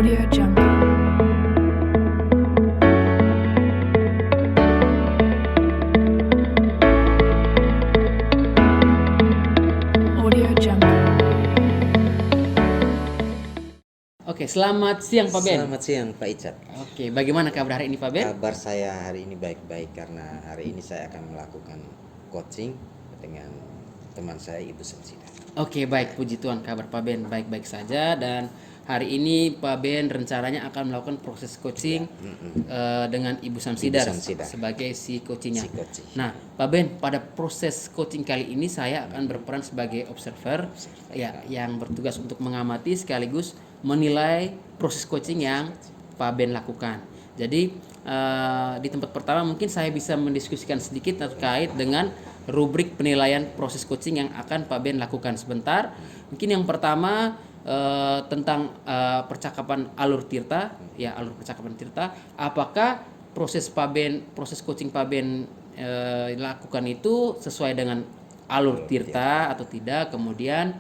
Audio Jungle. Audio Jungle. Oke, selamat siang Pak Ben. Selamat siang Pak Icat. Oke, bagaimana kabar hari ini Pak Ben? Kabar saya hari ini baik-baik karena hari ini saya akan melakukan coaching dengan teman saya Ibu Samsida. Oke, baik, puji Tuhan kabar Pak Ben baik-baik saja, dan hari ini Pak Ben rencananya akan melakukan proses coaching dengan Ibu Samsidar sebagai si coachingnya. Nah, Pak Ben, pada proses coaching kali ini saya akan berperan sebagai observer ya, yang bertugas untuk mengamati sekaligus menilai proses coaching yang Pak Ben lakukan. Jadi di tempat pertama mungkin saya bisa mendiskusikan sedikit terkait dengan rubrik penilaian proses coaching yang akan Pak Ben lakukan sebentar. Mungkin yang pertama tentang percakapan alur Tirta, ya, alur percakapan Tirta. Apakah proses coaching Pak Ben lakukan itu sesuai dengan alur Tirta atau tidak? Kemudian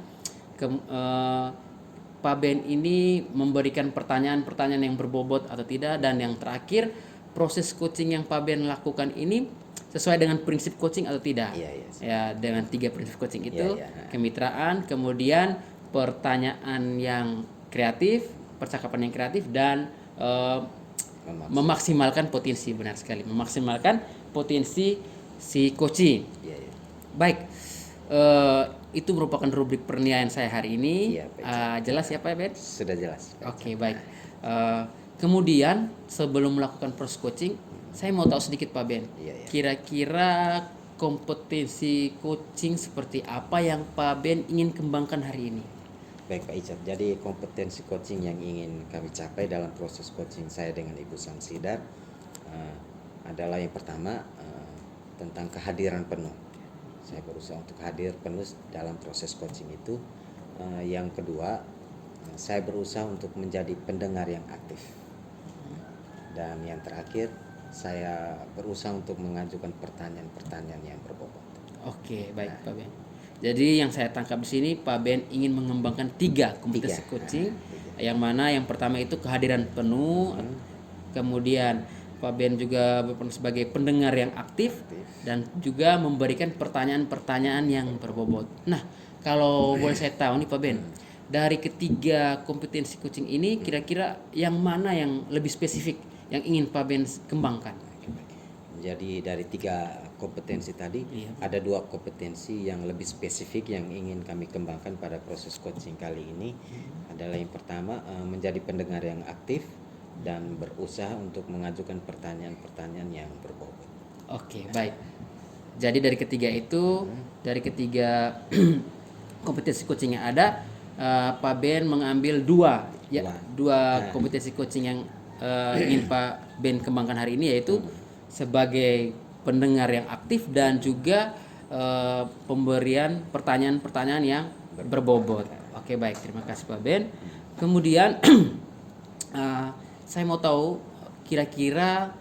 Pak Ben ini memberikan pertanyaan-pertanyaan yang berbobot atau tidak, dan yang terakhir proses coaching yang Pak Ben lakukan ini sesuai dengan prinsip coaching atau tidak. Ya, dengan 3 prinsip coaching itu, kemitraan, kemudian pertanyaan yang kreatif, percakapan yang kreatif, dan memaksimalkan potensi, benar sekali, memaksimalkan potensi si coaching. Baik, itu merupakan rubrik penilaian saya hari ini. Jelas ya Pak Ben? Sudah jelas. Oke, baik. Kemudian sebelum melakukan proses coaching, saya mau tahu sedikit Pak Ben. Kira-kira kompetensi coaching seperti apa yang Pak Ben ingin kembangkan hari ini? Baik Pak Icat, jadi kompetensi coaching yang ingin kami capai dalam proses coaching saya dengan Ibu Samsidar adalah yang pertama tentang kehadiran penuh. Saya berusaha untuk hadir penuh dalam proses coaching itu. Yang kedua, saya berusaha untuk menjadi pendengar yang aktif. Dan yang terakhir, saya berusaha untuk mengajukan pertanyaan-pertanyaan yang berbobot. Oke, baik Pak Ben. Jadi yang saya tangkap di sini Pak Ben ingin mengembangkan 3 kompetensi coaching, yang mana yang pertama itu kehadiran penuh, kemudian Pak Ben juga berperan sebagai pendengar yang aktif, dan juga memberikan pertanyaan-pertanyaan yang berbobot. Nah, kalau boleh saya tahu nih Pak Ben, dari ketiga kompetensi coaching ini kira-kira yang mana yang lebih spesifik yang ingin Pak Ben kembangkan? Jadi dari 3 kompetensi tadi, ada 2 kompetensi yang lebih spesifik yang ingin kami kembangkan pada proses coaching kali ini. Adalah yang pertama, menjadi pendengar yang aktif dan berusaha untuk mengajukan pertanyaan-pertanyaan yang berbobot. Oke, baik. Jadi dari ketiga kompetensi coaching yang ada, Pak Ben mengambil dua kompetensi coaching yang ingin Pak Ben kembangkan hari ini, yaitu sebagai pendengar yang aktif dan juga pemberian pertanyaan-pertanyaan yang berbobot. Oke, baik, terima kasih Pak Ben. Kemudian saya mau tahu kira-kira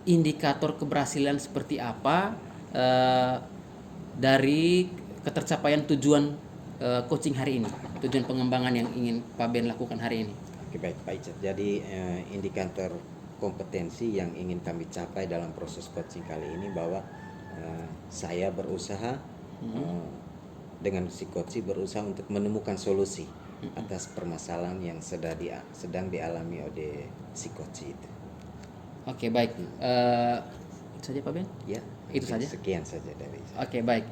indikator keberhasilan seperti apa dari ketercapaian tujuan coaching hari ini, tujuan pengembangan yang ingin Pak Ben lakukan hari ini. Oke, baik Pak Icat. Jadi indikator kompetensi yang ingin kami capai dalam proses coaching kali ini bahwa saya berusaha dengan si coach berusaha untuk menemukan solusi atas permasalahan yang sedang dialami oleh si coach itu. Oke, baik. Itu saja Pak Ben? Ya, itu saja. Sekian saja dari saya. Oke, baik.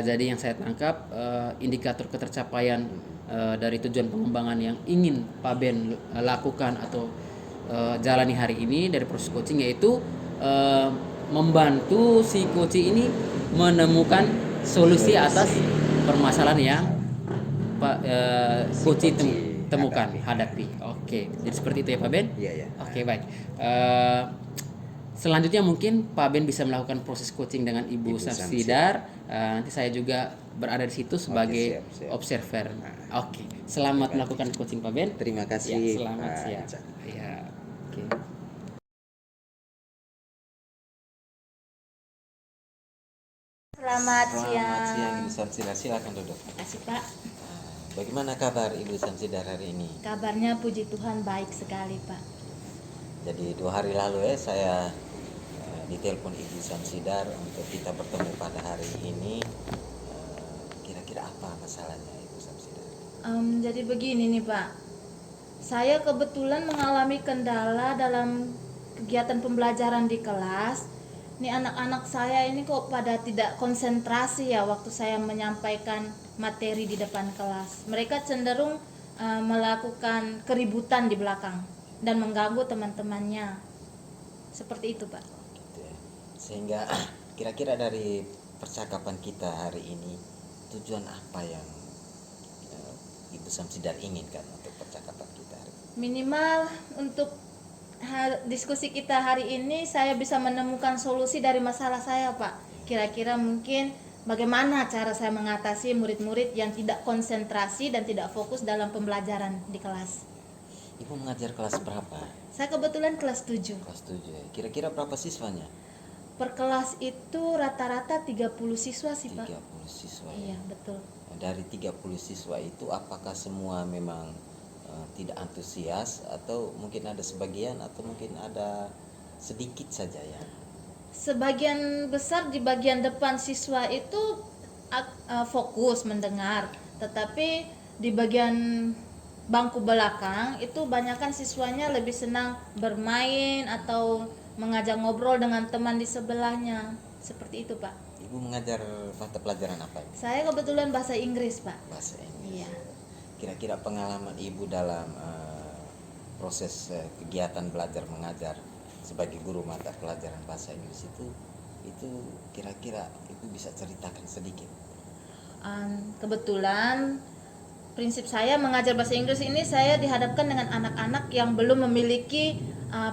Jadi yang saya tangkap indikator ketercapaian dari tujuan pengembangan yang ingin Pak Ben lakukan atau jalani hari ini dari proses coaching, yaitu membantu si coach ini menemukan solusi atas permasalahan yang Pak coach temukan, hadapi. Oke, jadi seperti itu ya Pak Ben? Iya. Oke, baik. Selanjutnya mungkin Pak Ben bisa melakukan proses coaching dengan Ibu Samsidar. Nanti saya juga berada di situ sebagai observer. Oke, selamat melakukan coaching Pak Ben. Terima kasih. Ya, selamat siang. Ya, oke. Selamat siang. Ibu Samsida, silakan duduk. Terima kasih Pak. Bagaimana kabar Ibu Samsidar hari ini? Kabarnya puji Tuhan baik sekali, Pak. Jadi 2 hari lalu saya ditelepon Ibu Samsidar untuk kita bertemu pada hari ini. Kira-kira apa masalahnya Ibu Samsidar? Jadi begini nih, Pak. Saya kebetulan mengalami kendala dalam kegiatan pembelajaran di kelas. Nih anak-anak saya ini kok pada tidak konsentrasi ya waktu saya menyampaikan materi di depan kelas. Mereka cenderung melakukan keributan di belakang dan mengganggu teman-temannya. Seperti itu, Pak. Gitu ya. Sehingga kira-kira dari percakapan kita hari ini, tujuan apa yang Ibu Samsidar inginkan untuk percakapan kita hari ini? Minimal untuk diskusi kita hari ini saya bisa menemukan solusi dari masalah saya, Pak. Kira-kira mungkin bagaimana cara saya mengatasi murid-murid yang tidak konsentrasi dan tidak fokus dalam pembelajaran di kelas. Ibu mengajar kelas berapa? Saya kebetulan kelas 7. Kelas 7 ya. Kira-kira berapa siswanya? Per kelas itu rata-rata 30 siswa sih, Pak. 30 siswa ya. Iya, betul. Dari 30 siswa itu apakah semua memang tidak antusias atau mungkin ada sebagian atau mungkin ada sedikit saja ya? Sebagian besar di bagian depan siswa itu fokus mendengar, tetapi di bagian bangku belakang itu banyakkan siswanya lebih senang bermain atau mengajak ngobrol dengan teman di sebelahnya. Seperti itu, Pak. Ibu mengajar mata pelajaran apa? Saya kebetulan bahasa Inggris, Pak. Bahasa Inggris. Iya. Kira-kira pengalaman Ibu dalam proses kegiatan belajar mengajar sebagai guru mata pelajaran bahasa Inggris itu kira-kira Ibu bisa ceritakan sedikit? Kebetulan prinsip saya mengajar bahasa Inggris ini saya dihadapkan dengan anak-anak yang belum memiliki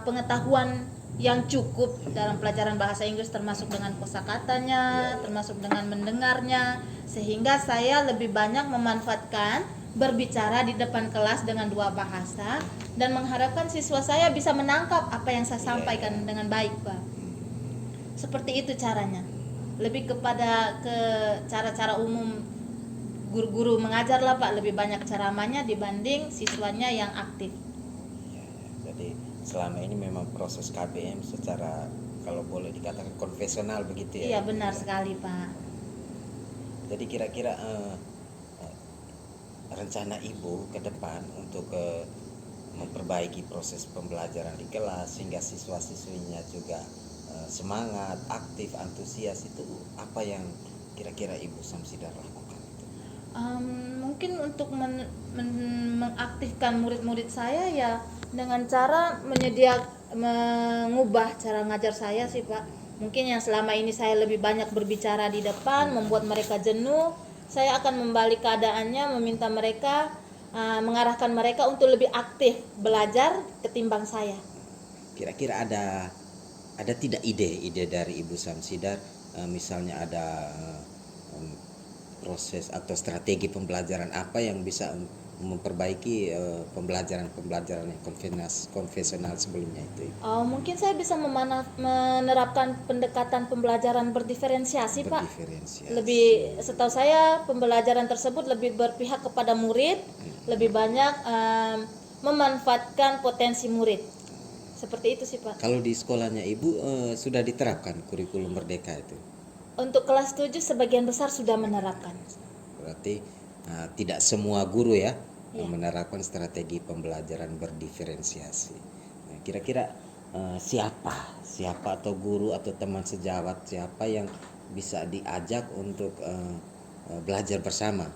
pengetahuan yang cukup dalam pelajaran bahasa Inggris, termasuk dengan kosakatanya, termasuk dengan mendengarnya, sehingga saya lebih banyak memanfaatkan berbicara di depan kelas dengan 2 bahasa dan mengharapkan siswa saya bisa menangkap apa yang saya sampaikan dengan baik, Pak. Seperti itu caranya. Lebih kepada ke cara-cara umum guru-guru mengajar lah, Pak, lebih banyak ceramahnya dibanding siswanya yang aktif. Jadi selama ini memang proses KBM secara kalau boleh dikatakan konvensional begitu ya? Iya, benar sekali, Pak. Jadi kira-kira rencana Ibu ke depan untuk memperbaiki proses pembelajaran di kelas sehingga siswa-siswinya juga semangat, aktif, antusias, itu apa yang kira-kira Ibu Samsidar lakukan? Mungkin untuk mengaktifkan murid-murid saya ya dengan cara mengubah cara ngajar saya sih, Pak. Mungkin yang selama ini saya lebih banyak berbicara di depan membuat mereka jenuh, saya akan membalik keadaannya, meminta mereka mengarahkan mereka untuk lebih aktif belajar ketimbang saya. Kira-kira ada tidak ide dari Ibu Samsidar, misalnya ada proses atau strategi pembelajaran apa yang bisa memperbaiki pembelajaran yang konvensional sebelumnya itu? Mungkin saya bisa menerapkan pendekatan pembelajaran berdiferensiasi, Pak. Lebih, setahu saya pembelajaran tersebut lebih berpihak kepada murid, lebih banyak memanfaatkan potensi murid. Seperti itu sih, Pak. Kalau di sekolahnya Ibu sudah diterapkan kurikulum merdeka itu? Untuk kelas 7 sebagian besar sudah menerapkan. Berarti tidak semua guru ya menerapkan strategi pembelajaran berdiferensiasi. Nah, kira-kira siapa atau guru atau teman sejawat siapa yang bisa diajak untuk belajar bersama?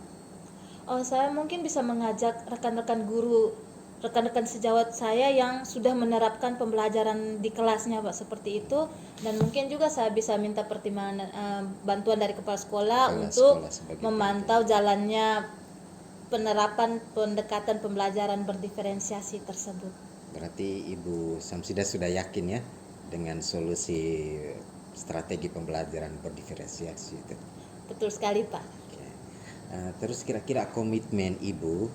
Saya mungkin bisa mengajak rekan-rekan guru, rekan-rekan sejawat saya yang sudah menerapkan pembelajaran di kelasnya, Pak, seperti itu. Dan mungkin juga saya bisa minta pertimbangan bantuan dari kepala sekolah untuk memantau jalannya penerapan pendekatan pembelajaran berdiferensiasi tersebut. Berarti Ibu Samsidar sudah yakin ya dengan solusi strategi pembelajaran berdiferensiasi itu? Betul sekali, Pak. Terus kira-kira komitmen Ibu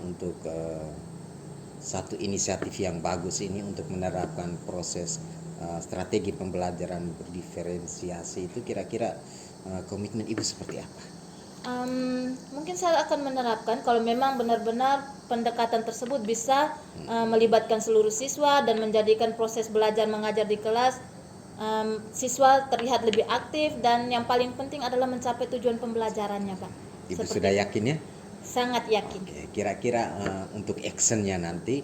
untuk satu inisiatif yang bagus ini untuk menerapkan proses strategi pembelajaran berdiferensiasi itu, kira-kira komitmen Ibu seperti apa? Mungkin saya akan menerapkan kalau memang benar-benar pendekatan tersebut bisa melibatkan seluruh siswa dan menjadikan proses belajar mengajar di kelas siswa terlihat lebih aktif, dan yang paling penting adalah mencapai tujuan pembelajarannya, Pak. Ibu Seperti sudah yakin ya? sangat yakin. Oke, kira-kira untuk actionnya nanti,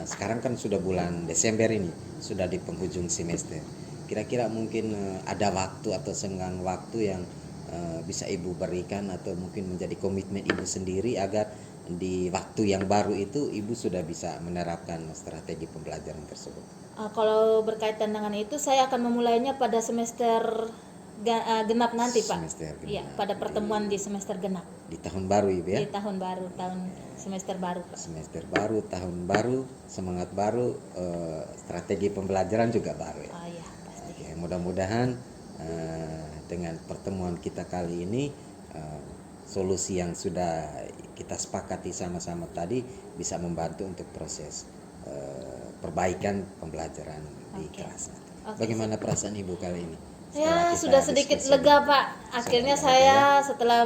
sekarang kan sudah bulan Desember ini, sudah di penghujung semester. Kira-kira mungkin ada waktu atau senggang waktu yang bisa Ibu berikan atau mungkin menjadi komitmen Ibu sendiri agar di waktu yang baru itu Ibu sudah bisa menerapkan strategi pembelajaran tersebut. Kalau berkaitan dengan itu, saya akan memulainya pada semester genap nanti, Pak. Semester genap. Iya, pada pertemuan di semester genap. Di tahun baru Ibu ya? Di tahun baru, semester baru, Pak. Semester baru, tahun baru, semangat baru, strategi pembelajaran juga baru ya. Oh iya, pasti. Oke, mudah-mudahan dengan pertemuan kita kali ini solusi yang sudah kita sepakati sama-sama tadi bisa membantu untuk proses perbaikan pembelajaran di kelas. Bagaimana perasaan Ibu kali ini? Ya, Setelah kita sudah sedikit diskusi. lega, Pak. Akhirnya Sudah lega, saya setelah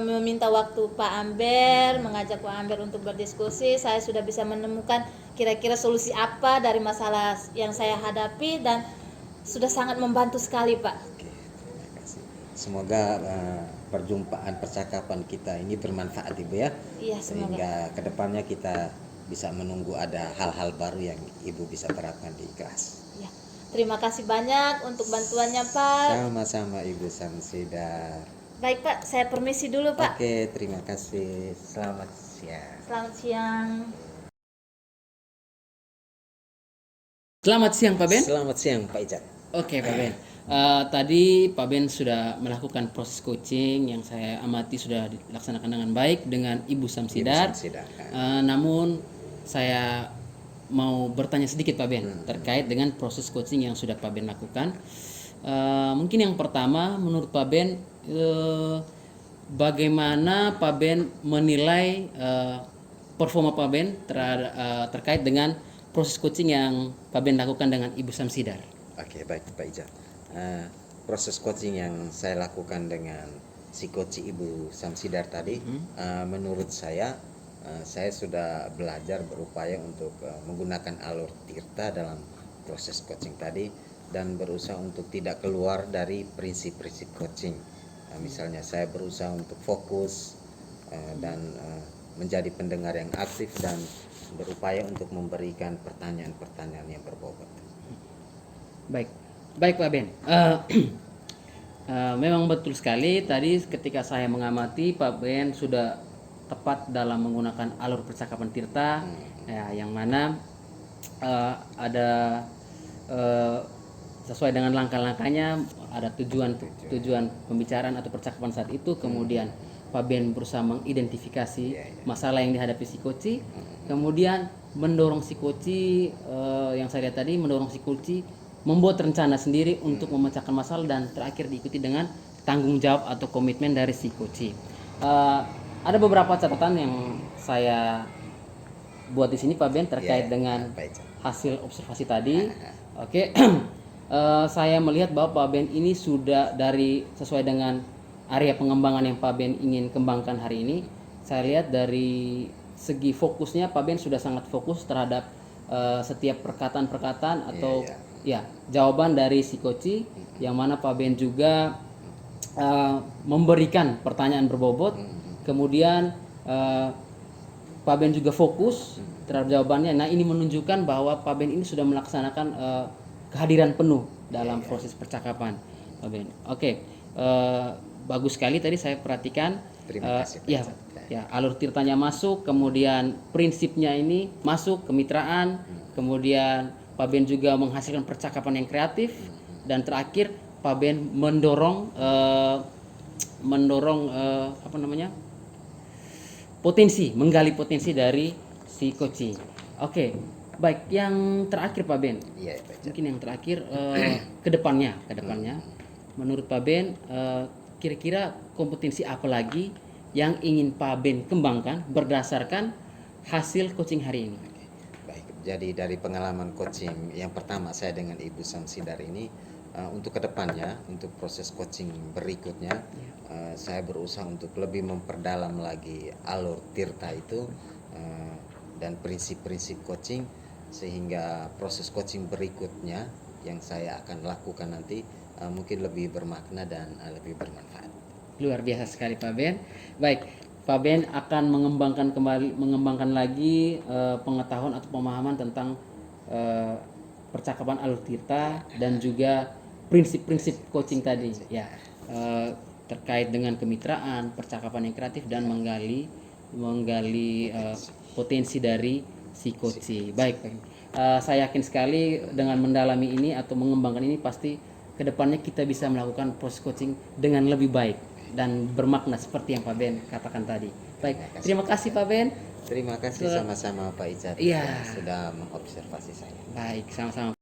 meminta waktu Pak Amber, mengajak Pak Amber untuk berdiskusi, saya sudah bisa menemukan kira-kira solusi apa dari masalah yang saya hadapi, dan sudah sangat membantu sekali, Pak. Oke, terima kasih. Semoga perjumpaan percakapan kita ini bermanfaat Ibu ya. Iya, semoga. Sehingga kedepannya kita bisa menunggu ada hal-hal baru yang Ibu bisa terapkan di kelas. Ya. Terima kasih banyak untuk bantuannya, Pak. Sama-sama Ibu Samsidar. Baik, Pak, saya permisi dulu, Pak. Oke, terima kasih. Selamat siang. Selamat siang. Selamat siang Pak Ben. Selamat siang Pak Ijat. Oke Pak Ben. Tadi Pak Ben sudah melakukan proses coaching yang saya amati sudah dilaksanakan dengan baik dengan Ibu Samsidar. Namun saya mau bertanya sedikit Pak Ben terkait dengan proses coaching yang sudah Pak Ben lakukan. Mungkin yang pertama, menurut Pak Ben, bagaimana Pak Ben menilai performa Pak Ben terkait dengan proses coaching yang Pak Ben lakukan dengan Ibu Samsidar? Oke, baik Pak Ijat. Proses coaching yang saya lakukan dengan si coach Ibu Samsidar tadi, menurut saya sudah belajar berupaya untuk menggunakan alur tirta dalam proses coaching tadi dan berusaha untuk tidak keluar dari prinsip-prinsip coaching. Misalnya saya berusaha untuk fokus dan menjadi pendengar yang aktif dan berupaya untuk memberikan pertanyaan-pertanyaan yang berbobot. Baik Pak Ben. Memang betul sekali tadi ketika saya mengamati Pak Ben sudah tepat dalam menggunakan alur percakapan tirta, ya, yang mana ada sesuai dengan langkah-langkahnya, ada tujuan pembicaraan atau percakapan saat itu, kemudian Pak Ben berusaha mengidentifikasi masalah yang dihadapi si coach, kemudian mendorong si coach, yang saya lihat tadi mendorong si coach membuat rencana sendiri untuk memecahkan masalah, dan terakhir diikuti dengan tanggung jawab atau komitmen dari si coach. Ada beberapa catatan yang saya buat di sini Pak Ben terkait dengan hasil observasi tadi. Oke. Saya melihat bahwa Pak Ben ini sudah sesuai dengan area pengembangan yang Pak Ben ingin kembangkan hari ini. Saya lihat dari segi fokusnya Pak Ben sudah sangat fokus terhadap setiap perkataan-perkataan atau jawaban dari si coach, yang mana Pak Ben juga memberikan pertanyaan berbobot, kemudian Pak Ben juga fokus terhadap jawabannya. Nah, ini menunjukkan bahwa Pak Ben ini sudah melaksanakan kehadiran penuh dalam proses percakapan Pak Ben. Oke, bagus sekali tadi saya perhatikan. Terima kasih. Alur tirtanya masuk, kemudian prinsipnya ini masuk, kemitraan, kemudian Pak Ben juga menghasilkan percakapan yang kreatif, dan terakhir Pak Ben mendorong menggali potensi dari si coaching. Oke, baik, yang terakhir Pak Ben. Mungkin yang terakhir kedepannya, menurut Pak Ben, kira-kira kompetensi apa lagi yang ingin Pak Ben kembangkan berdasarkan hasil coaching hari ini? Baik, jadi dari pengalaman coaching yang pertama saya dengan Ibu Samsidar ini, untuk kedepannya, untuk proses coaching berikutnya, saya berusaha untuk lebih memperdalam lagi alur tirta itu, dan prinsip-prinsip coaching, sehingga proses coaching berikutnya yang saya akan lakukan nanti mungkin lebih bermakna dan lebih bermanfaat. Luar biasa sekali Pak Ben. Baik, Pak Ben akan mengembangkan lagi pengetahuan atau pemahaman tentang percakapan alur tirta dan juga prinsip-prinsip coaching tadi ya, terkait dengan kemitraan, percakapan yang kreatif dan menggali potensi dari si coaching. Baik, saya yakin sekali dengan mendalami ini atau mengembangkan ini pasti kedepannya kita bisa melakukan proses coaching dengan lebih baik dan bermakna seperti yang Pak Ben katakan tadi. Baik, terima kasih Pak Ben. Terima kasih sama-sama Pak Icat Iya. yang sudah mengobservasi saya. Baik, sama-sama.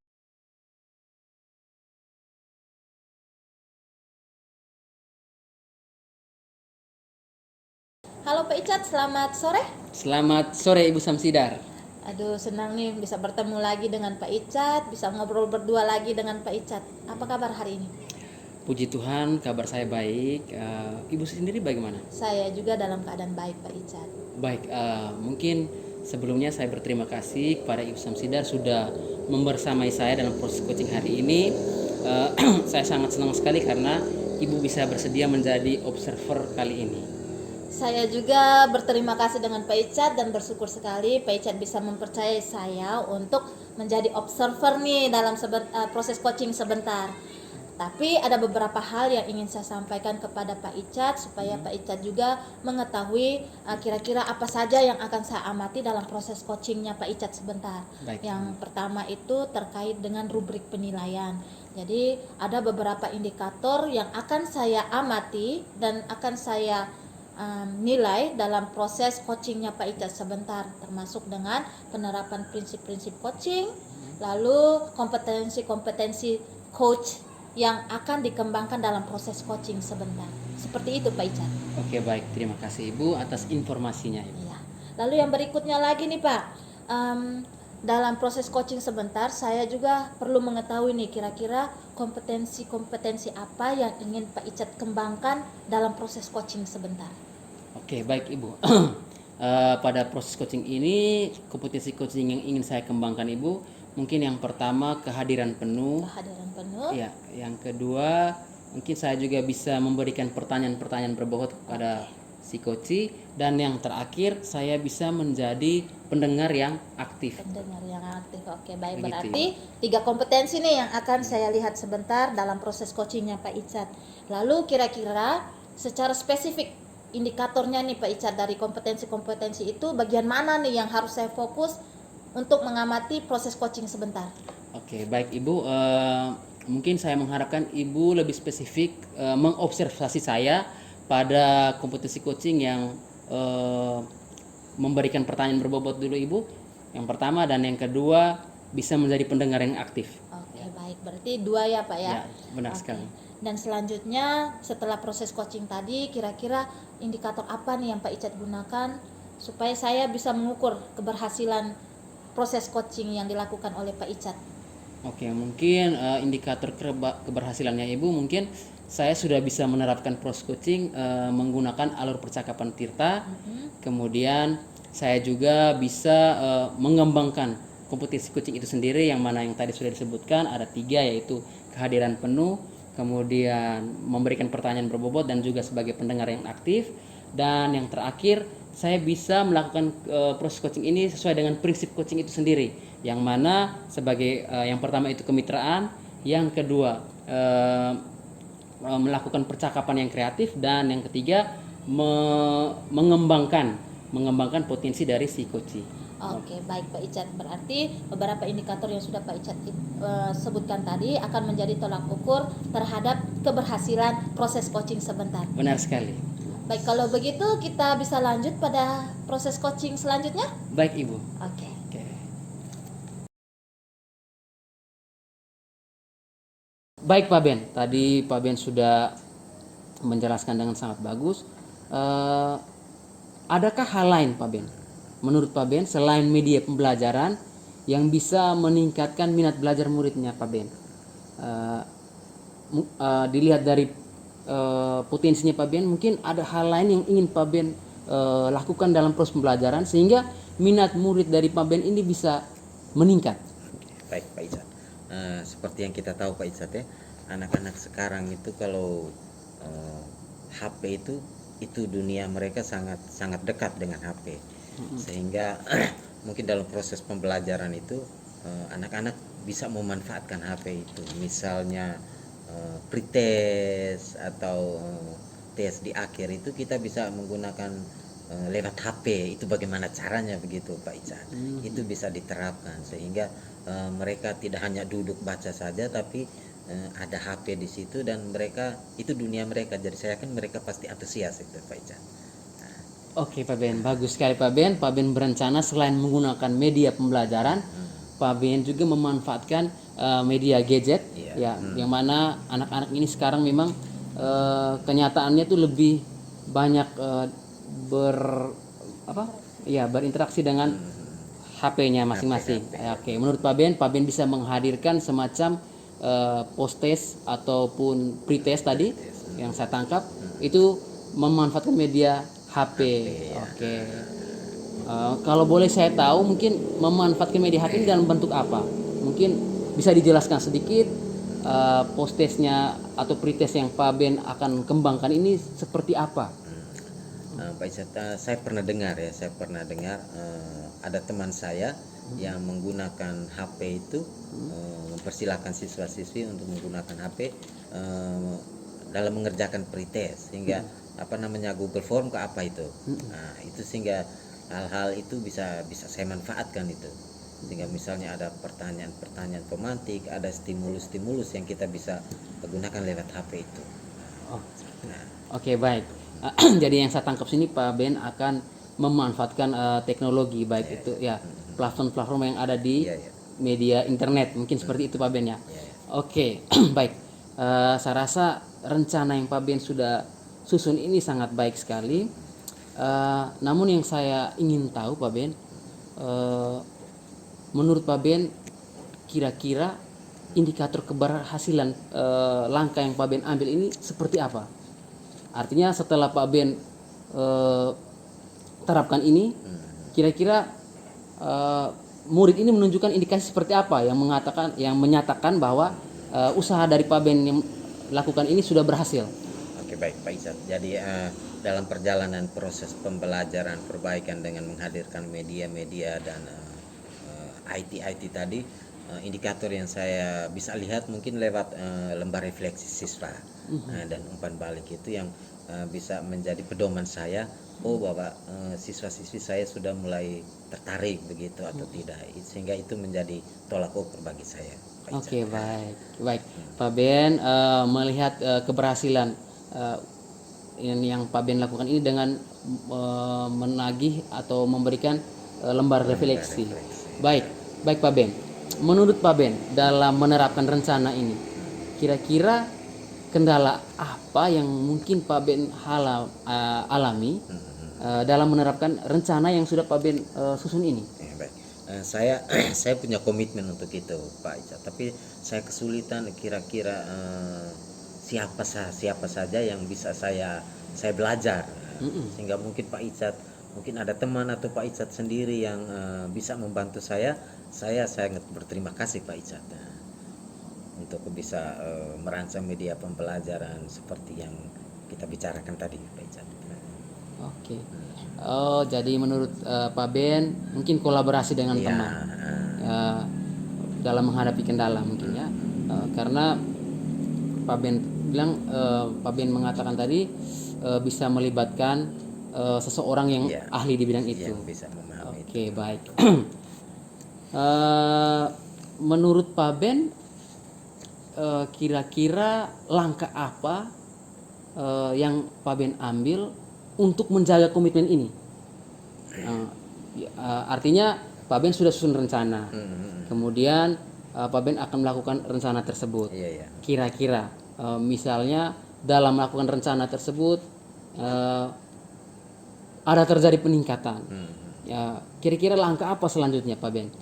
Halo Pak Icat, selamat sore. Selamat sore Ibu Samsidar. Aduh, senang nih bisa bertemu lagi dengan Pak Icat, bisa ngobrol berdua lagi dengan Pak Icat. Apa kabar hari ini? Puji Tuhan, kabar saya baik. Ibu sendiri bagaimana? Saya juga dalam keadaan baik Pak Icat. Baik, mungkin sebelumnya saya berterima kasih kepada Ibu Samsidar sudah membersamai saya dalam proses coaching hari ini. Saya sangat senang sekali karena Ibu bisa bersedia menjadi observer kali ini. Saya juga berterima kasih dengan Pak Icat dan bersyukur sekali Pak Icat bisa mempercayai saya untuk menjadi observer nih dalam proses coaching sebentar. Tapi ada beberapa hal yang ingin saya sampaikan kepada Pak Icat supaya Pak Icat juga mengetahui kira-kira apa saja yang akan saya amati dalam proses coachingnya Pak Icat sebentar. Baik. Yang pertama itu terkait dengan rubrik penilaian. Jadi ada beberapa indikator yang akan saya amati dan akan saya nilai dalam proses coachingnya Pak Icat sebentar, termasuk dengan penerapan prinsip-prinsip coaching, lalu kompetensi-kompetensi coach yang akan dikembangkan dalam proses coaching sebentar. Seperti itu Pak Icat. Oke, baik, terima kasih Ibu atas informasinya Ibu. Ya. Lalu yang berikutnya lagi nih Pak, dalam proses coaching sebentar saya juga perlu mengetahui nih kira-kira kompetensi-kompetensi apa yang ingin Pak Icat kembangkan dalam proses coaching sebentar. Oke, baik Ibu. Pada proses coaching ini, kompetensi coaching yang ingin saya kembangkan Ibu, mungkin yang pertama kehadiran penuh. Kehadiran penuh. Ya, yang kedua mungkin saya juga bisa memberikan pertanyaan-pertanyaan berbobot kepada si coach, dan yang terakhir saya bisa menjadi pendengar yang aktif. Pendengar yang aktif. Oke, baik. Begitu, Berarti 3 kompetensi nih yang akan saya lihat sebentar dalam proses coachingnya Pak Icat. Lalu kira-kira secara spesifik indikatornya nih Pak Icat, dari kompetensi-kompetensi itu bagian mana nih yang harus saya fokus untuk mengamati proses coaching sebentar? Oke, baik Ibu. Mungkin saya mengharapkan Ibu lebih spesifik mengobservasi saya pada kompetensi coaching yang memberikan pertanyaan berbobot dulu Ibu. Yang pertama, dan yang kedua bisa menjadi pendengar yang aktif. Oke, baik. Berarti 2 ya Pak ya? Ya, benar Oke. sekali. Dan selanjutnya setelah proses coaching tadi, kira-kira indikator apa nih yang Pak Icat gunakan supaya saya bisa mengukur keberhasilan proses coaching yang dilakukan oleh Pak Icat? Oke, mungkin indikator keberhasilannya Ibu, mungkin saya sudah bisa menerapkan proses coaching menggunakan alur percakapan tirta. Kemudian saya juga bisa mengembangkan kompetensi coaching itu sendiri, yang mana yang tadi sudah disebutkan ada 3, yaitu kehadiran penuh, kemudian memberikan pertanyaan berbobot, dan juga sebagai pendengar yang aktif. Dan yang terakhir, saya bisa melakukan proses coaching ini sesuai dengan prinsip coaching itu sendiri, yang mana sebagai yang pertama itu kemitraan, yang kedua melakukan percakapan yang kreatif, dan yang ketiga mengembangkan potensi dari si coaching. Oke, baik Pak Icat. Berarti beberapa indikator yang sudah Pak Icat sebutkan tadi akan menjadi tolak ukur terhadap keberhasilan proses coaching sebentar. Benar sekali. Baik, kalau begitu kita bisa lanjut pada proses coaching selanjutnya? Baik Ibu. Oke. Oke. Baik Pak Ben, tadi Pak Ben sudah menjelaskan dengan sangat bagus. Adakah hal lain Pak Ben, menurut Pak Ben, selain media pembelajaran yang bisa meningkatkan minat belajar muridnya Pak Ben? dilihat dari potensinya Pak Ben, mungkin ada hal lain yang ingin Pak Ben lakukan dalam proses pembelajaran sehingga minat murid dari Pak Ben ini bisa meningkat. Baik Pak Icat. Seperti yang kita tahu Pak Icat ya, anak-anak sekarang itu kalau HP itu dunia mereka sangat sangat dekat dengan HP. Sehingga mungkin dalam proses pembelajaran itu anak-anak bisa memanfaatkan HP itu. Misalnya pretest atau tes di akhir itu kita bisa menggunakan lewat HP. Itu bagaimana caranya begitu Pak Icat. Itu bisa diterapkan sehingga mereka tidak hanya duduk baca saja tapi ada HP di situ dan mereka itu dunia mereka. Jadi saya yakin mereka pasti antusias itu Pak Icat. Oke Pak Ben, bagus sekali Pak Ben. Pak Ben berencana selain menggunakan media pembelajaran, Pak Ben juga memanfaatkan media gadget, ya, yang mana anak-anak ini sekarang memang kenyataannya tuh lebih banyak berinteraksi dengan HP-nya masing-masing. Oke, menurut Pak Ben bisa menghadirkan semacam post-test ataupun pre-test tadi yang saya tangkap itu memanfaatkan media HP. Oke. Kalau boleh saya tahu mungkin memanfaatkan media HP ini dalam bentuk apa? Mungkin bisa dijelaskan sedikit post-testnya atau pre-test yang Pak Ben akan kembangkan ini seperti apa? Pak Icat, saya pernah dengar ada teman saya yang menggunakan HP itu mempersilahkan siswa-siswi untuk menggunakan HP dalam mengerjakan pretest sehingga Google Form ke apa itu. Nah, itu sehingga hal-hal itu bisa saya manfaatkan itu. Sehingga misalnya ada pertanyaan-pertanyaan pemantik, ada stimulus-stimulus yang kita bisa gunakan lewat HP itu. Oke, baik. Jadi yang saya tangkap sini Pak Ben akan memanfaatkan teknologi baik itu ya platform-platform yang ada di media internet, mungkin seperti itu Pak Ben ya. Oke, baik. Saya rasa rencana yang Pak Ben sudah susun ini sangat baik sekali. Namun yang saya ingin tahu Pak Ben, menurut Pak Ben kira-kira indikator keberhasilan langkah yang Pak Ben ambil ini seperti apa? Artinya setelah Pak Ben terapkan ini, kira-kira murid ini menunjukkan indikasi seperti apa yang menyatakan bahwa usaha dari Pak Ben yang lakukan ini sudah berhasil. Oke, baik Pak Icat. Jadi dalam perjalanan proses pembelajaran perbaikan dengan menghadirkan media-media dan IT tadi, indikator yang saya bisa lihat mungkin lewat lembar refleksi siswa dan umpan balik itu yang bisa menjadi pedoman saya bahwa siswa-siswi saya sudah mulai tertarik begitu atau tidak, sehingga itu menjadi tolak ukur bagi saya. Oke, baik Pak Ben melihat keberhasilan yang Pak Ben lakukan ini dengan menagih atau memberikan lembar refleksi. Baik Pak Ben. Menurut Pak Ben dalam menerapkan rencana ini, kira-kira kendala apa yang mungkin Pak Ben alami dalam menerapkan rencana yang sudah Pak Ben susun ini? Baik. Saya punya komitmen untuk itu Pak Icat, tapi saya kesulitan kira-kira siapa saja yang bisa saya belajar, sehingga mungkin Pak Icat, mungkin ada teman atau Pak Icat sendiri yang bisa membantu saya sangat berterima kasih Pak Icat untuk bisa merancang media pembelajaran seperti yang kita bicarakan tadi Pak Icat. Oke. Jadi menurut Pak Ben mungkin kolaborasi dengan teman dalam menghadapi kendala mungkin ya, karena Pak Ben bilang Pak Ben mengatakan tadi bisa melibatkan seseorang yang ahli di bidang itu. Bisa memahami. Oke, baik. Menurut Pak Ben kira-kira langkah apa yang Pak Ben ambil untuk menjaga komitmen ini? Artinya Pak Ben sudah susun rencana, kemudian Pak Ben akan melakukan rencana tersebut. Kira-kira misalnya dalam melakukan rencana tersebut ada terjadi peningkatan. Kira-kira langkah apa selanjutnya Pak Ben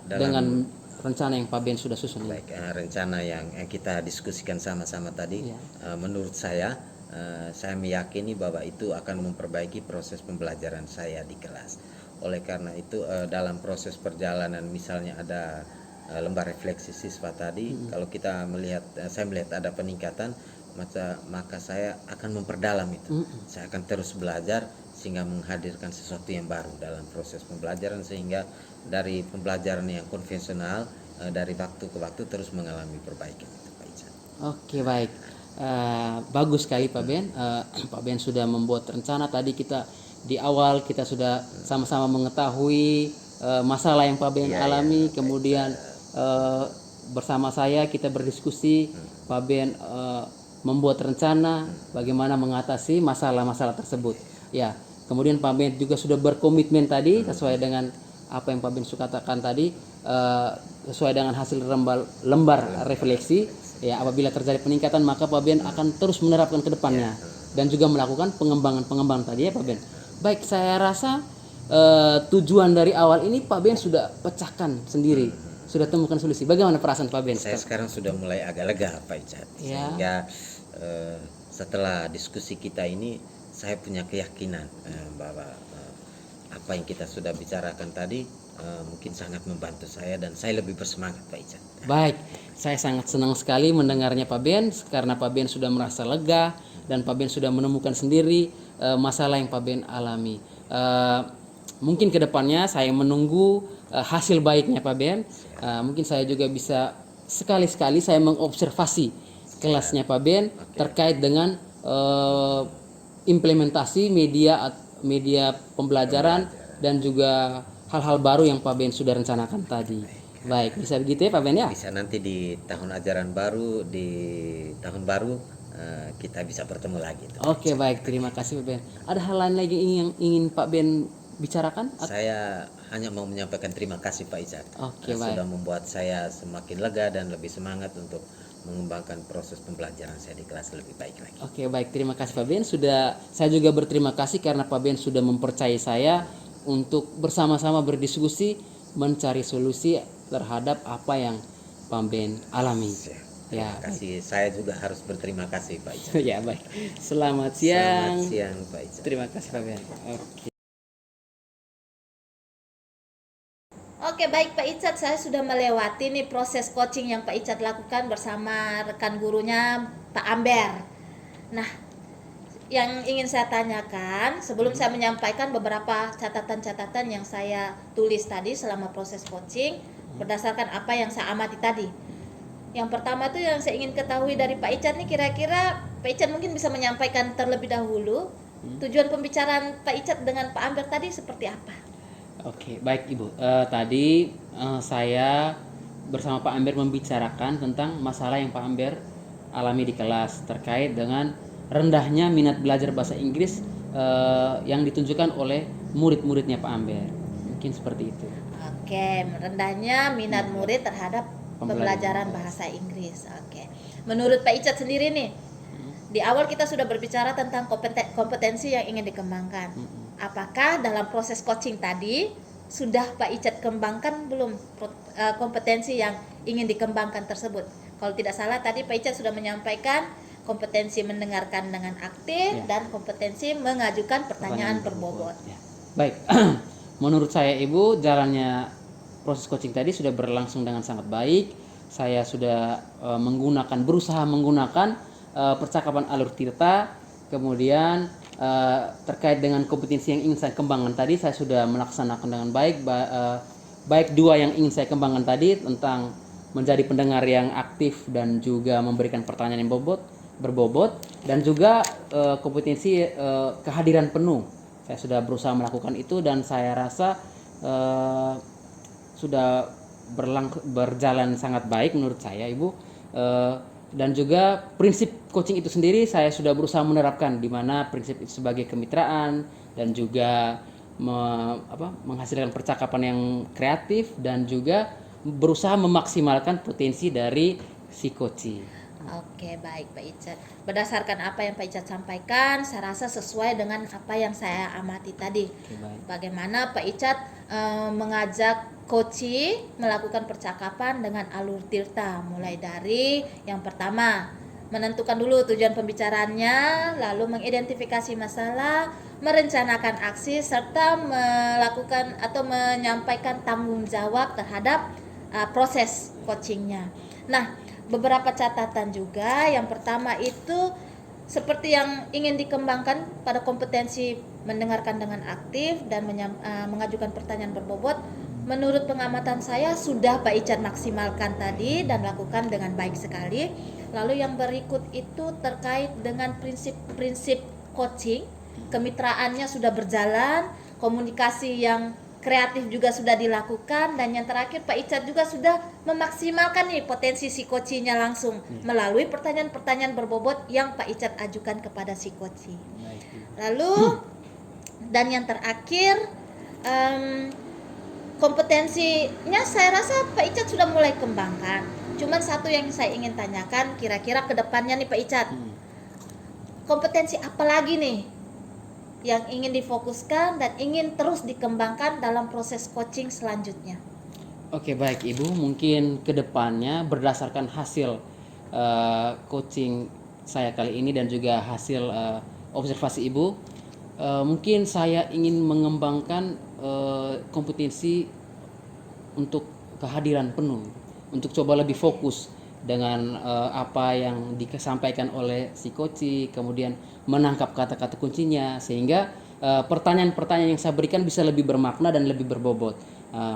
dengan rencana yang Pak Ben sudah susun ini? Baik, rencana yang kita diskusikan sama-sama tadi, Iya. menurut saya meyakini bahwa itu akan memperbaiki proses pembelajaran saya di kelas. Oleh karena itu, dalam proses perjalanan misalnya ada lembar refleksi siswa tadi, kalau kita melihat, saya melihat ada peningkatan, maka saya akan memperdalam itu. Saya akan terus belajar sehingga menghadirkan sesuatu yang baru dalam proses pembelajaran, sehingga dari pembelajaran yang konvensional dari waktu ke waktu terus mengalami perbaikan itu, Pak Ican. Oke, baik. Bagus sekali Pak Ben. Pak Ben sudah membuat rencana tadi, kita di awal kita sudah sama-sama mengetahui masalah yang Pak Ben alami, kemudian bersama saya kita berdiskusi, Pak Ben membuat rencana bagaimana mengatasi masalah-masalah tersebut. Ya, kemudian Pak Ben juga sudah berkomitmen tadi sesuai dengan apa yang Pak Ben suka katakan tadi, sesuai dengan hasil lembar refleksi. Ya, apabila terjadi peningkatan maka Pak Ben akan terus menerapkan ke depannya dan juga melakukan pengembangan tadi ya Pak Ben. Baik, saya rasa tujuan dari awal ini Pak Ben sudah pecahkan sendiri, sudah temukan solusi. Bagaimana perasaan Pak Ben? Saya sekarang sudah mulai agak lega, Pak Icat. Ya. Sehingga setelah diskusi kita ini, saya punya keyakinan bahwa apa yang kita sudah bicarakan tadi mungkin sangat membantu saya dan saya lebih bersemangat, Pak Icat. Baik, saya sangat senang sekali mendengarnya Pak Ben, karena Pak Ben sudah merasa lega dan Pak Ben sudah menemukan sendiri masalah yang Pak Ben alami. Mungkin kedepannya saya menunggu hasil baiknya Pak Ben. Mungkin saya juga bisa sekali-sekali saya mengobservasi kelasnya Pak Ben terkait dengan implementasi media pembelajaran dan juga hal-hal baru yang Pak Ben sudah rencanakan tadi. Baik, bisa begitu ya Pak Ben ya? Bisa nanti di tahun ajaran baru, di tahun baru kita bisa bertemu lagi. Oke, baik, terima kasih Pak Ben. Ada hal lain lagi yang ingin Pak Ben bicarakan? Saya hanya mau menyampaikan terima kasih Pak Icat. Oke, baik. Sudah membuat saya semakin lega dan lebih semangat untuk mengembangkan proses pembelajaran saya di kelas lebih baik lagi. Oke, baik, terima kasih Pak Ben. Saya juga berterima kasih karena Pak Ben sudah mempercayai saya untuk bersama-sama berdiskusi mencari solusi terhadap apa yang Pak Ben alami. Terima kasih. Saya juga harus berterima kasih Pak Icat. Ya, baik. Selamat siang. Selamat siang Pak Icat. Terima kasih Pak Ben. Oke. Oke, baik Pak Icat, saya sudah melewati nih proses coaching yang Pak Icat lakukan bersama rekan gurunya Pak Amber. Nah, yang ingin saya tanyakan sebelum saya menyampaikan beberapa catatan-catatan yang saya tulis tadi selama proses coaching berdasarkan apa yang saya amati tadi. Yang pertama tuh yang saya ingin ketahui dari Pak Icat nih, kira-kira Pak Icat mungkin bisa menyampaikan terlebih dahulu tujuan pembicaraan Pak Icat dengan Pak Amber tadi seperti apa? Oke, baik Ibu. Tadi saya bersama Pak Amber membicarakan tentang masalah yang Pak Amber alami di kelas terkait dengan rendahnya minat belajar bahasa Inggris yang ditunjukkan oleh murid-muridnya Pak Amber. Mungkin seperti itu. Oke, rendahnya minat murid terhadap pembelajaran bahasa Inggris. Oke. Menurut Pak Icat sendiri nih, di awal kita sudah berbicara tentang kompetensi yang ingin dikembangkan. Apakah dalam proses coaching tadi sudah Pak Icat kembangkan belum kompetensi yang ingin dikembangkan tersebut? Kalau tidak salah tadi Pak Icat sudah menyampaikan kompetensi mendengarkan dengan aktif dan kompetensi mengajukan pertanyaan berbobot. Ya. Baik, menurut saya Ibu, jalannya proses coaching tadi sudah berlangsung dengan sangat baik. Saya sudah berusaha menggunakan percakapan alur tirta, kemudian terkait dengan kompetensi yang ingin saya kembangkan tadi, saya sudah melaksanakan dengan baik. Baik dua yang ingin saya kembangkan tadi tentang menjadi pendengar yang aktif dan juga memberikan pertanyaan yang berbobot, dan juga kompetensi kehadiran penuh. Saya sudah berusaha melakukan itu dan saya rasa sudah berjalan sangat baik menurut saya Ibu. Dan juga prinsip coaching itu sendiri saya sudah berusaha menerapkan, di mana prinsip itu sebagai kemitraan dan juga menghasilkan percakapan yang kreatif dan juga berusaha memaksimalkan potensi dari si coaching. Oke, baik Pak Icat. Berdasarkan apa yang Pak Icat sampaikan, saya rasa sesuai dengan apa yang saya amati tadi. Oke, baik. Bagaimana Pak Icat mengajak Koci melakukan percakapan dengan alur tirta, mulai dari yang pertama menentukan dulu tujuan pembicaraannya, lalu mengidentifikasi masalah, merencanakan aksi, serta melakukan atau menyampaikan tanggung jawab terhadap proses coachingnya. Nah, beberapa catatan juga. Yang pertama itu seperti yang ingin dikembangkan pada kompetensi mendengarkan dengan aktif dan mengajukan pertanyaan berbobot. Menurut pengamatan saya sudah Pak Icat maksimalkan tadi dan lakukan dengan baik sekali. Lalu yang berikut itu terkait dengan prinsip-prinsip coaching. Kemitraannya sudah berjalan, komunikasi yang kreatif juga sudah dilakukan, dan yang terakhir Pak Icat juga sudah memaksimalkan nih potensi si coachnya langsung melalui pertanyaan-pertanyaan berbobot yang Pak Icat ajukan kepada si coach. Lalu dan yang terakhir kompetensinya saya rasa Pak Icat sudah mulai kembangkan. Cuman satu yang saya ingin tanyakan, kira-kira ke depannya nih Pak Icat, kompetensi apa lagi nih yang ingin difokuskan dan ingin terus dikembangkan dalam proses coaching selanjutnya? Oke, baik Ibu, mungkin kedepannya berdasarkan hasil coaching saya kali ini dan juga hasil observasi Ibu, mungkin saya ingin mengembangkan kompetensi untuk kehadiran penuh, untuk coba lebih fokus dengan apa yang disampaikan oleh si coach, kemudian menangkap kata-kata kuncinya, sehingga pertanyaan-pertanyaan yang saya berikan bisa lebih bermakna dan lebih berbobot.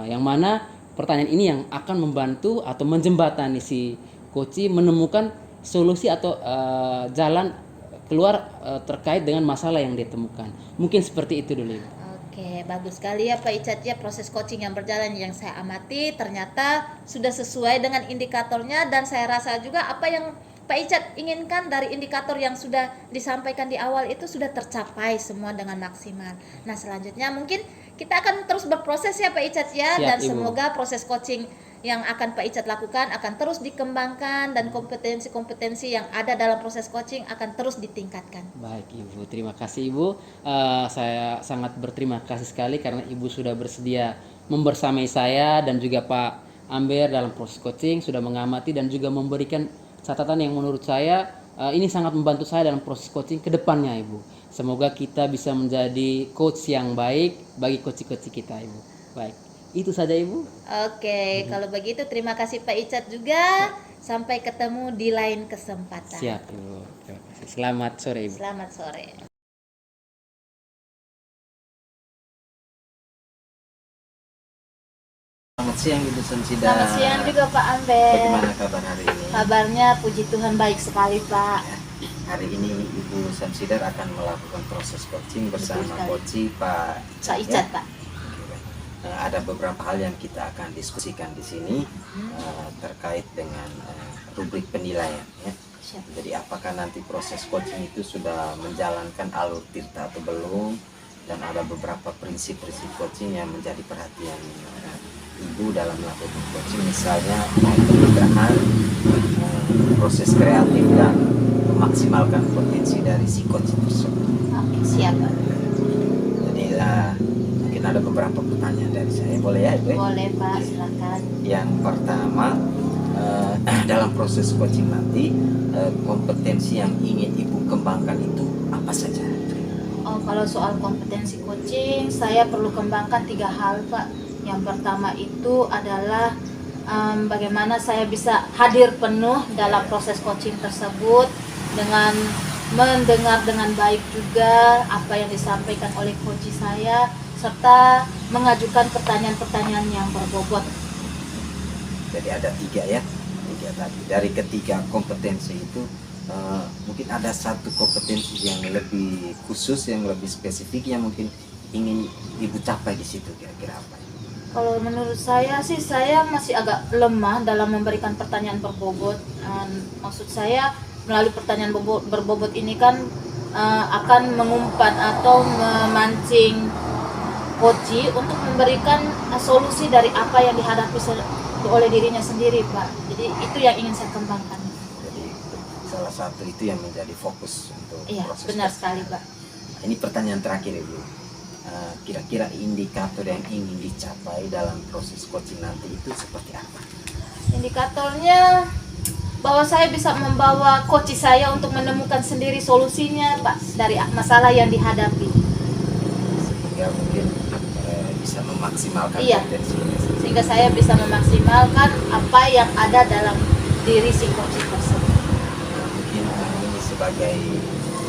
Yang mana pertanyaan ini yang akan membantu atau menjembatani si coach menemukan solusi atau jalan keluar terkait dengan masalah yang dia temukan. Mungkin seperti itu dulu. Oke, bagus sekali ya Pak Icat ya, proses coaching yang berjalan yang saya amati ternyata sudah sesuai dengan indikatornya, dan saya rasa juga apa yang Pak Icat inginkan dari indikator yang sudah disampaikan di awal itu sudah tercapai semua dengan maksimal. Nah, selanjutnya mungkin kita akan terus berproses ya Pak Icat ya. Siap, dan Ibu. Semoga proses coaching yang akan Pak Icat lakukan akan terus dikembangkan, dan kompetensi-kompetensi yang ada dalam proses coaching akan terus ditingkatkan. Baik Ibu, terima kasih Ibu. Saya sangat berterima kasih sekali karena Ibu sudah bersedia membersamai saya dan juga Pak Amber dalam proses coaching, sudah mengamati dan juga memberikan catatan yang menurut saya ini sangat membantu saya dalam proses coaching ke depannya Ibu. Semoga kita bisa menjadi coach yang baik bagi coach-coach kita Ibu. Baik, itu saja Ibu. Oke, kalau begitu terima kasih Pak Icat juga. Sampai ketemu di lain kesempatan. Siap Ibu. Terima kasih. Selamat sore Ibu. Selamat sore. Selamat siang Ibu Samsida. Selamat siang juga Pak Amber. Bagaimana kabar hari ini? Kabarnya puji Tuhan baik sekali Pak. Hari ini Ibu Samsidar akan melakukan proses coaching bersama sekali. coach Pak Pak Icat Pak. Ada beberapa hal yang kita akan diskusikan di sini terkait dengan rubrik penilaian ya. Siap. Jadi apakah nanti proses coaching itu sudah menjalankan alur tirta atau belum, dan ada beberapa prinsip-prinsip coaching yang menjadi perhatian Ibu dalam melakukan coaching, misalnya pemikiran, proses kreatif, dan memaksimalkan potensi dari si coach tersebut. Oke, siap Pak. Jadi mungkin ada beberapa pertanyaan dari saya, boleh ya Ibu? Boleh Pak, silakan. Yang pertama, dalam proses coaching nanti kompetensi yang ingin Ibu kembangkan itu apa saja? Oh, kalau soal kompetensi coaching, saya perlu kembangkan 3 hal Pak. Yang pertama itu adalah bagaimana saya bisa hadir penuh dalam proses coaching tersebut dengan mendengar dengan baik juga apa yang disampaikan oleh coach saya, serta mengajukan pertanyaan-pertanyaan yang berbobot. Jadi ada 3 ya, 3 tadi. Dari ketiga kompetensi itu mungkin ada satu kompetensi yang lebih khusus, yang lebih spesifik, yang mungkin ingin Ibu capai di situ, kira-kira apa? Kalau menurut saya sih, saya masih agak lemah dalam memberikan pertanyaan berbobot. Maksud saya melalui pertanyaan berbobot ini kan akan mengumpan atau memancing coach untuk memberikan solusi dari apa yang dihadapi oleh dirinya sendiri Pak. Jadi itu yang ingin saya kembangkan. Jadi salah satu itu yang menjadi fokus untuk Iya, proses benar coaching. sekali, Pak. Ini pertanyaan terakhir Ibu. Kira-kira indikator yang ingin dicapai dalam proses coaching nanti itu seperti apa? Indikatornya bahwa saya bisa membawa coach saya untuk menemukan sendiri solusinya, Pak, dari masalah yang dihadapi. Sehingga mungkin bisa memaksimalkan Iya. potensinya. Sehingga saya bisa memaksimalkan apa yang ada dalam diri si coach tersebut. Mungkin ini sebagai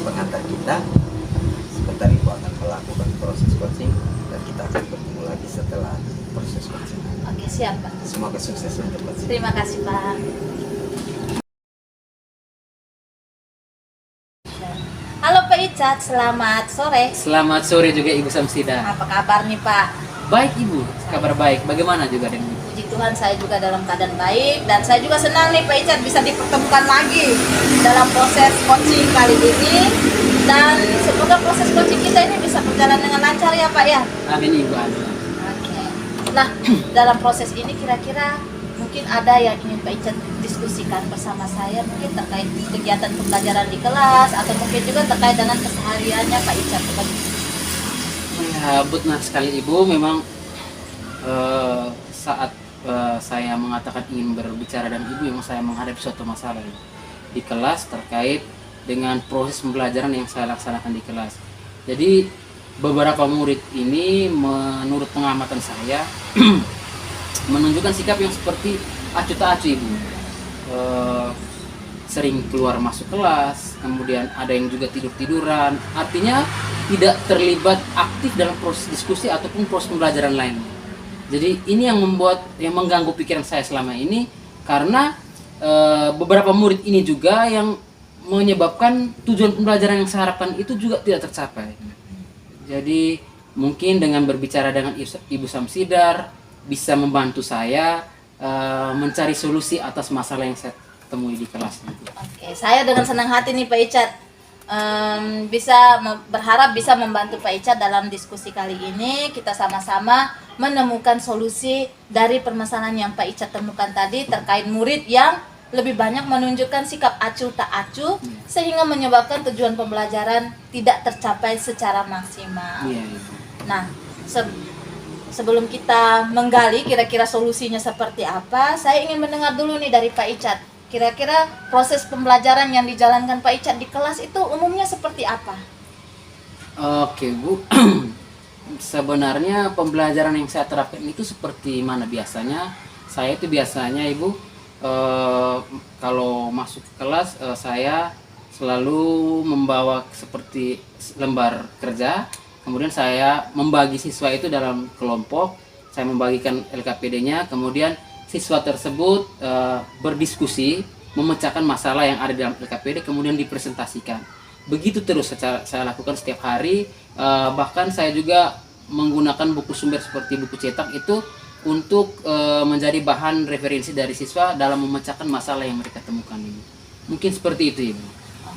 pengantar kita. Sebentar Ibu akan melakukan proses coaching dan kita akan bertemu lagi setelah proses coaching. Oke, siap, Pak. Semoga sukses untuk coaching. Terima kasih, Pak. Halo Pak Icat, selamat sore. Selamat sore juga Ibu Samsida. Apa kabar nih Pak? Baik Ibu, kabar baik. Bagaimana juga dengan Ibu? Puji Tuhan saya juga dalam keadaan baik dan saya juga senang nih Pak Icat bisa dipertemukan lagi dalam proses coaching kali ini dan semoga proses coaching kita ini bisa berjalan dengan lancar ya Pak ya. Amin Ibu, amin. Oke. Nah, dalam proses ini kira-kira mungkin ada yang ingin Pak Icat diskusikan bersama saya mungkin terkait kegiatan pembelajaran di kelas atau mungkin juga terkait dengan kesehariannya Pak Icat. Ya, benar sekali Ibu. Memang saat saya mengatakan ingin berbicara dan Ibu, memang saya menghadapi suatu masalah di kelas terkait dengan proses pembelajaran yang saya laksanakan di kelas. Jadi beberapa murid ini menurut pengamatan saya menunjukkan sikap yang seperti acuh tak acuh Ibu. Sering keluar masuk kelas, kemudian ada yang juga tidur-tiduran, artinya tidak terlibat aktif dalam proses diskusi ataupun proses pembelajaran lain. Jadi ini yang mengganggu pikiran saya selama ini, karena beberapa murid ini juga yang menyebabkan tujuan pembelajaran yang saya harapkan itu juga tidak tercapai. Jadi mungkin dengan berbicara dengan Ibu Samsidar bisa membantu saya mencari solusi atas masalah yang saya temui di kelas. Oke, saya dengan senang hati nih Pak Icat berharap bisa membantu Pak Icat dalam diskusi kali ini. Kita sama-sama menemukan solusi dari permasalahan yang Pak Icat temukan tadi terkait murid yang lebih banyak menunjukkan sikap acuh tak acuh sehingga menyebabkan tujuan pembelajaran tidak tercapai secara maksimal. Iya. Nah, sebelum kita menggali kira-kira solusinya seperti apa, saya ingin mendengar dulu nih dari Pak Icat. Kira-kira proses pembelajaran yang dijalankan Pak Icat di kelas itu umumnya seperti apa? Oke Bu, sebenarnya pembelajaran yang saya terapkan itu seperti mana biasanya? Saya itu biasanya Ibu, kalau masuk ke kelas saya selalu membawa seperti lembar kerja. Kemudian saya membagi siswa itu dalam kelompok, saya membagikan LKPD-nya, kemudian siswa tersebut berdiskusi, memecahkan masalah yang ada dalam LKPD, kemudian dipresentasikan. Begitu terus saya lakukan setiap hari, bahkan saya juga menggunakan buku sumber seperti buku cetak itu untuk menjadi bahan referensi dari siswa dalam memecahkan masalah yang mereka temukan ini. Mungkin seperti itu Ibu.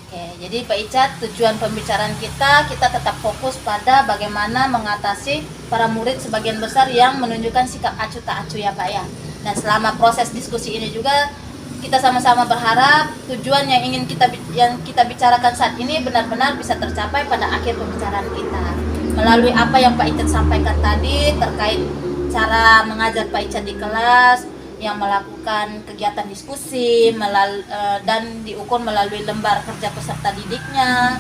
Oke, jadi Pak Icat, tujuan pembicaraan kita tetap fokus pada bagaimana mengatasi para murid sebagian besar yang menunjukkan sikap acuh tak acuh ya Pak ya. Dan selama proses diskusi ini juga kita sama-sama berharap tujuan yang ingin kita bicarakan saat ini benar-benar bisa tercapai pada akhir pembicaraan kita. Melalui apa yang Pak Icat sampaikan tadi terkait cara mengajar Pak Icat di kelas, yang melakukan kegiatan diskusi dan diukur melalui lembar kerja peserta didiknya,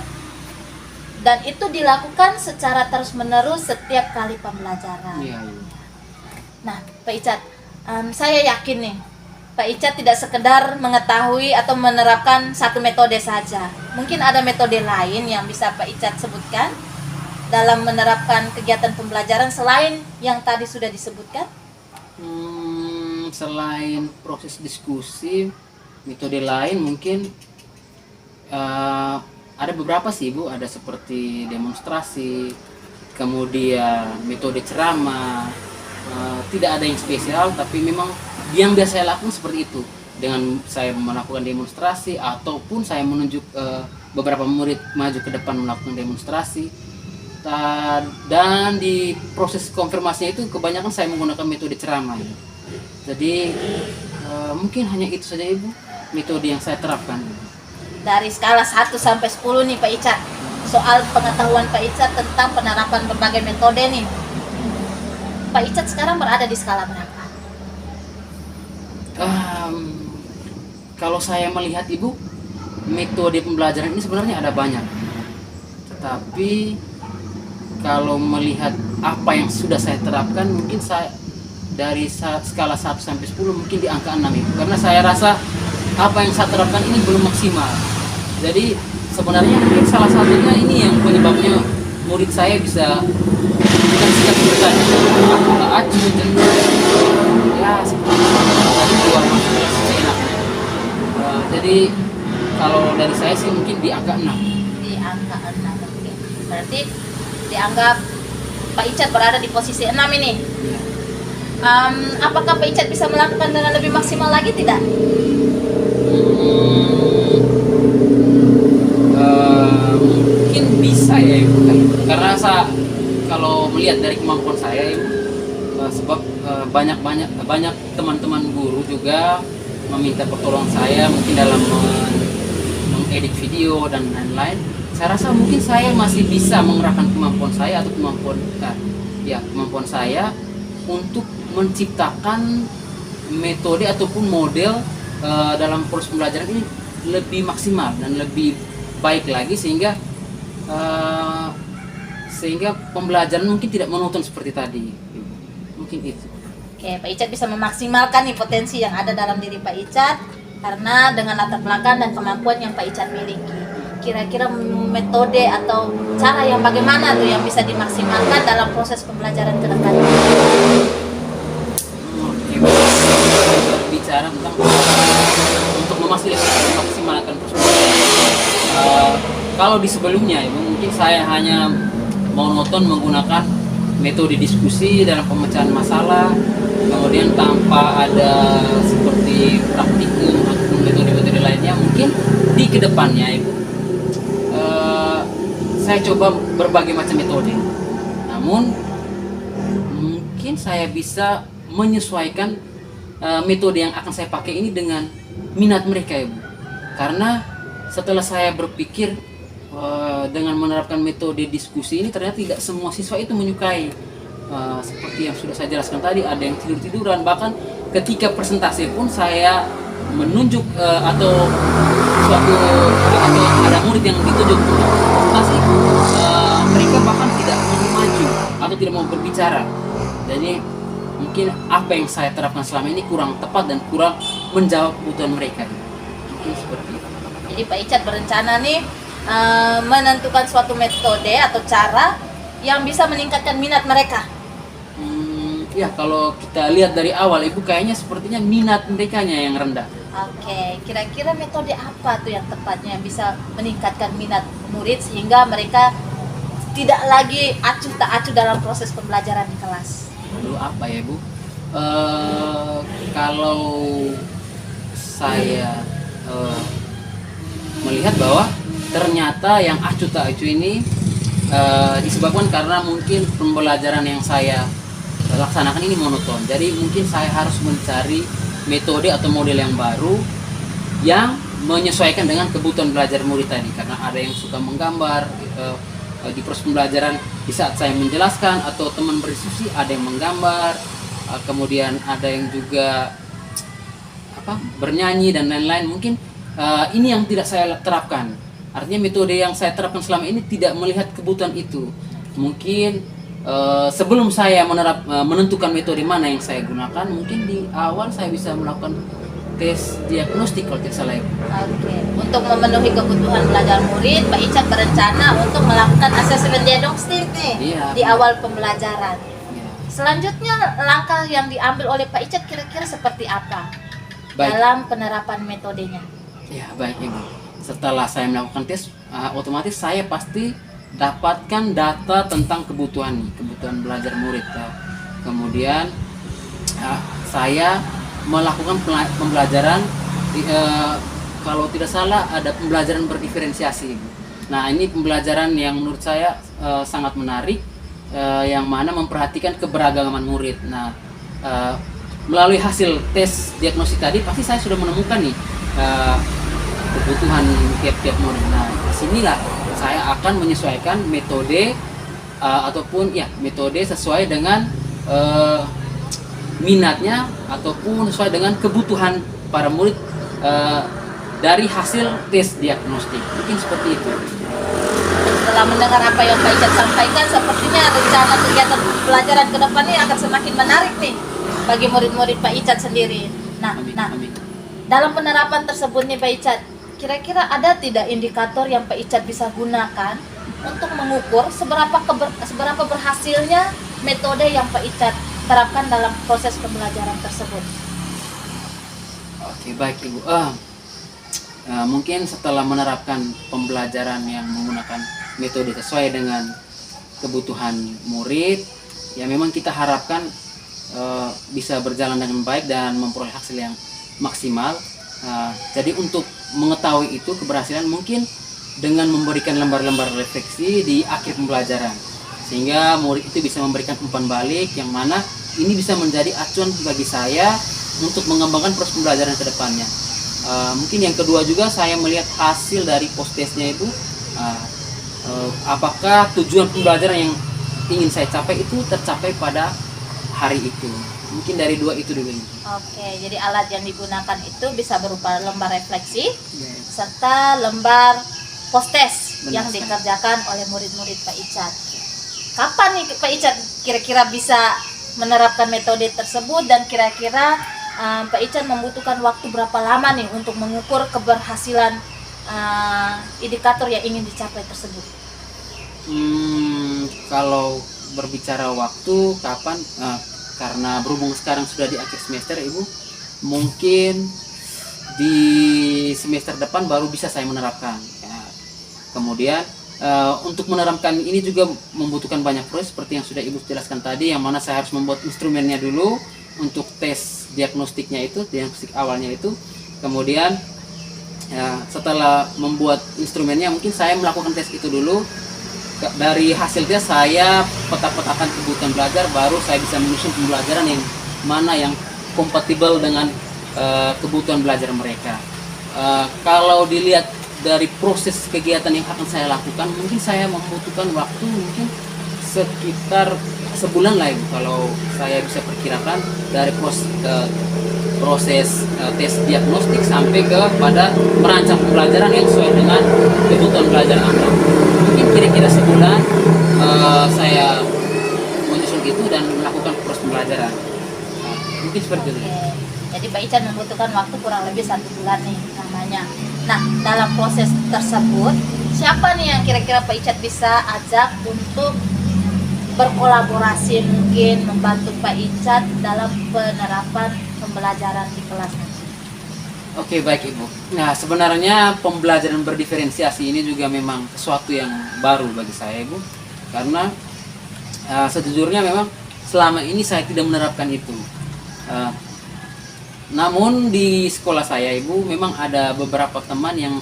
dan itu dilakukan secara terus-menerus setiap kali pembelajaran. Iya. Nah, Pak Icat, saya yakin nih Pak Icat tidak sekedar mengetahui atau menerapkan satu metode saja. Mungkin ada metode lain yang bisa Pak Icat sebutkan dalam menerapkan kegiatan pembelajaran selain yang tadi sudah disebutkan? Selain proses diskusi, metode lain mungkin ada beberapa sih Ibu, ada seperti demonstrasi, kemudian metode ceramah, tidak ada yang spesial, tapi memang yang biasa saya lakukan seperti itu. Dengan saya melakukan demonstrasi ataupun saya menunjuk beberapa murid maju ke depan melakukan demonstrasi, dan di proses konfirmasinya itu kebanyakan saya menggunakan metode ceramah. Jadi mungkin hanya itu saja Ibu metode yang saya terapkan. dari skala 1 sampai 10 nih Pak Icat. Soal pengetahuan Pak Icat tentang penerapan berbagai metode nih. Pak Icat sekarang berada di skala berapa? Kalau saya melihat Ibu, metode pembelajaran ini sebenarnya ada banyak. Tetapi kalau melihat apa yang sudah saya terapkan, mungkin saya dari skala 1 sampai 10 mungkin di angka 6 Ibu. Karena saya rasa apa yang saya terapkan ini belum maksimal. Jadi sebenarnya mungkin salah satunya ini yang penyebabnya murid saya bisa bukan sikap bertanya, apakah acuh, jenuh, ya seperti tadi keluar masuk kelas seenaknya. Jadi kalau dari saya sih mungkin di angka 6. Di angka 6. Oke. Berarti dianggap Pak Icat berada di posisi 6 ini. Ya. Apakah Pak Icat bisa melakukan dengan lebih maksimal lagi tidak? Mungkin bisa ya Ibu, karena kalau melihat dari kemampuan saya Ibu, sebab banyak teman-teman guru juga meminta pertolongan saya mungkin dalam mengedit video dan lain-lain. Saya rasa mungkin saya masih bisa mengerahkan kemampuan saya atau kemampuan saya untuk menciptakan metode ataupun model dalam proses pembelajaran ini lebih maksimal dan lebih baik lagi sehingga pembelajaran mungkin tidak monoton seperti tadi. Mungkin itu. Oke, Pak Icat bisa memaksimalkan nih potensi yang ada dalam diri Pak Icat karena dengan latar belakang dan kemampuan yang Pak Icat miliki. Kira-kira metode atau cara yang bagaimana tuh yang bisa dimaksimalkan dalam proses pembelajaran ke depan? Berbicara tentang untuk memaksimalkan proses pembelajaran. Kalau di sebelumnya ya, mungkin saya hanya monoton menggunakan metode diskusi dalam pemecahan masalah, kemudian tanpa ada seperti praktikum atau metode-metode lainnya. Mungkin di kedepannya Ibu, saya coba berbagai macam metode. Namun mungkin saya bisa menyesuaikan metode yang akan saya pakai ini dengan minat mereka Ibu. Karena setelah saya berpikir dengan menerapkan metode diskusi ini ternyata tidak semua siswa itu menyukai. Seperti yang sudah saya jelaskan tadi, ada yang tidur-tiduran, bahkan ketika presentasi pun saya menunjuk atau ada murid yang ditunjuk untuk presentasi, mereka bahkan tidak mau maju atau tidak mau berbicara. Jadi mungkin apa yang saya terapkan selama ini kurang tepat dan kurang menjawab kebutuhan mereka. Mungkin seperti itu. Jadi Pak Icat berencana nih menentukan suatu metode atau cara yang bisa meningkatkan minat mereka. Ya kalau kita lihat dari awal Ibu, kayaknya sepertinya minat mereka yang rendah. Oke, kira-kira metode apa tuh yang tepatnya bisa meningkatkan minat murid sehingga mereka tidak lagi acuh tak acuh dalam proses pembelajaran di kelas? Lalu apa ya Bu? Kalau saya melihat bahwa ternyata yang acuh tak acuh ini disebabkan karena mungkin pembelajaran yang saya laksanakan ini monoton. Jadi mungkin saya harus mencari metode atau model yang baru yang menyesuaikan dengan kebutuhan belajar murid tadi. Karena ada yang suka menggambar di proses pembelajaran, di saat saya menjelaskan atau teman berdiskusi ada yang menggambar, kemudian ada yang juga bernyanyi dan lain-lain. Mungkin ini yang tidak saya terapkan. Artinya metode yang saya terapkan selama ini tidak melihat kebutuhan itu. Mungkin sebelum saya menentukan metode mana yang saya gunakan, mungkin di awal saya bisa melakukan tes diagnostik kalau tidak salah. Oke. Untuk memenuhi kebutuhan belajar murid, Pak Icat berencana untuk melakukan asesmen diagnostik nih di awal pembelajaran. Selanjutnya langkah yang diambil oleh Pak Icat kira-kira seperti apa dalam penerapan metodenya? Ya baik Ibu. Setelah saya melakukan tes, otomatis saya pasti dapatkan data tentang kebutuhan belajar murid. Kemudian saya melakukan pembelajaran kalau tidak salah ada pembelajaran berdiferensiasi. Nah ini pembelajaran yang menurut saya sangat menarik, yang mana memperhatikan keberagaman murid. Nah melalui hasil tes diagnosis tadi pasti saya sudah menemukan nih kebutuhan tiap-tiap murid. Nah, disinilah saya akan menyesuaikan metode ataupun ya metode sesuai dengan minatnya ataupun sesuai dengan kebutuhan para murid dari hasil tes diagnostik. Mungkin seperti itu. Setelah mendengar apa yang Pak Icat sampaikan, sepertinya rencana kegiatan pelajaran ke depan ini akan semakin menarik nih bagi murid-murid Pak Icat sendiri. Amin, amin. Dalam penerapan tersebut nih Pak Icat, kira-kira ada tidak indikator yang Pak Icat bisa gunakan untuk mengukur seberapa berhasilnya metode yang Pak Icat terapkan dalam proses pembelajaran tersebut? Oke, baik Ibu. Mungkin setelah menerapkan pembelajaran yang menggunakan metode sesuai dengan kebutuhan murid, ya memang kita harapkan bisa berjalan dengan baik dan memperoleh hasil yang maksimal. Jadi untuk mengetahui itu keberhasilan mungkin dengan memberikan lembar-lembar refleksi di akhir pembelajaran, sehingga murid itu bisa memberikan umpan balik yang mana ini bisa menjadi acuan bagi saya untuk mengembangkan proses pembelajaran ke depannya. Mungkin yang kedua juga saya melihat hasil dari post-testnya itu, apakah tujuan pembelajaran yang ingin saya capai itu tercapai pada hari itu. Mungkin dari dua itu dulu. Oke, jadi alat yang digunakan itu bisa berupa lembar refleksi serta lembar post-test yang dikerjakan oleh murid-murid Pak Icat. Kapan nih Pak Icat kira-kira bisa menerapkan metode tersebut, dan kira-kira Pak Icat membutuhkan waktu berapa lama nih untuk mengukur keberhasilan indikator yang ingin dicapai tersebut? Kalau berbicara waktu kapan, karena berhubung sekarang sudah di akhir semester Ibu, mungkin di semester depan baru bisa saya menerapkan ya. Kemudian untuk menerapkan ini juga membutuhkan banyak proses seperti yang sudah Ibu jelaskan tadi, yang mana saya harus membuat instrumennya dulu untuk tes diagnostiknya itu, diagnostik awalnya itu. Kemudian ya, setelah membuat instrumennya mungkin saya melakukan tes itu dulu. Dari hasilnya saya petak-petakan kebutuhan belajar, baru saya bisa menyusun pembelajaran yang mana yang kompatibel dengan kebutuhan belajar mereka. Kalau dilihat dari proses kegiatan yang akan saya lakukan, mungkin saya membutuhkan waktu mungkin sekitar sebulan lah Ibu, kalau saya bisa perkirakan dari proses tes diagnostik sampai kepada merancang pembelajaran yang sesuai dengan kebutuhan belajar anak. Mungkin kira-kira sebulan saya menyusun itu dan melakukan proses pembelajaran. Mungkin seperti itu. Jadi Pak Icat membutuhkan waktu kurang lebih 1 bulan nih namanya. Nah, dalam proses tersebut, siapa nih yang kira-kira Pak Icat bisa ajak untuk berkolaborasi, mungkin membantu Pak Icat dalam penerapan pembelajaran di kelas nanti? Oke, baik Ibu. Nah, sebenarnya pembelajaran berdiferensiasi ini juga memang sesuatu yang baru bagi saya Ibu, karena sejujurnya memang selama ini saya tidak menerapkan itu. Namun di sekolah saya Ibu, memang ada beberapa teman yang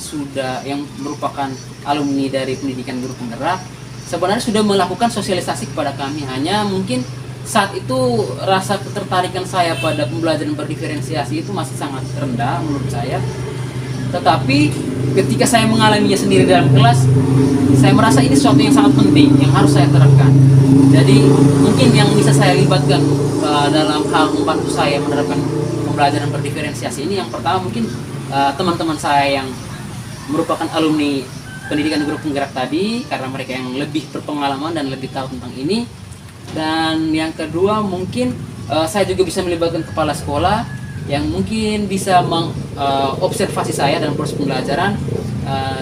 merupakan alumni dari pendidikan guru penggerak, sebenarnya sudah melakukan sosialisasi kepada kami. Hanya mungkin saat itu rasa ketertarikan saya pada pembelajaran berdiferensiasi itu masih sangat rendah menurut saya. Tetapi ketika saya mengalaminya sendiri dalam kelas, saya merasa ini sesuatu yang sangat penting yang harus saya terapkan. Jadi mungkin yang bisa saya libatkan dalam hal membantu saya menerapkan pembelajaran berdiferensiasi ini, yang pertama mungkin teman-teman saya yang merupakan alumni pendidikan guru penggerak tadi, karena mereka yang lebih berpengalaman dan lebih tahu tentang ini. Dan yang kedua mungkin saya juga bisa melibatkan kepala sekolah yang mungkin bisa mengobservasi saya dalam proses pembelajaran,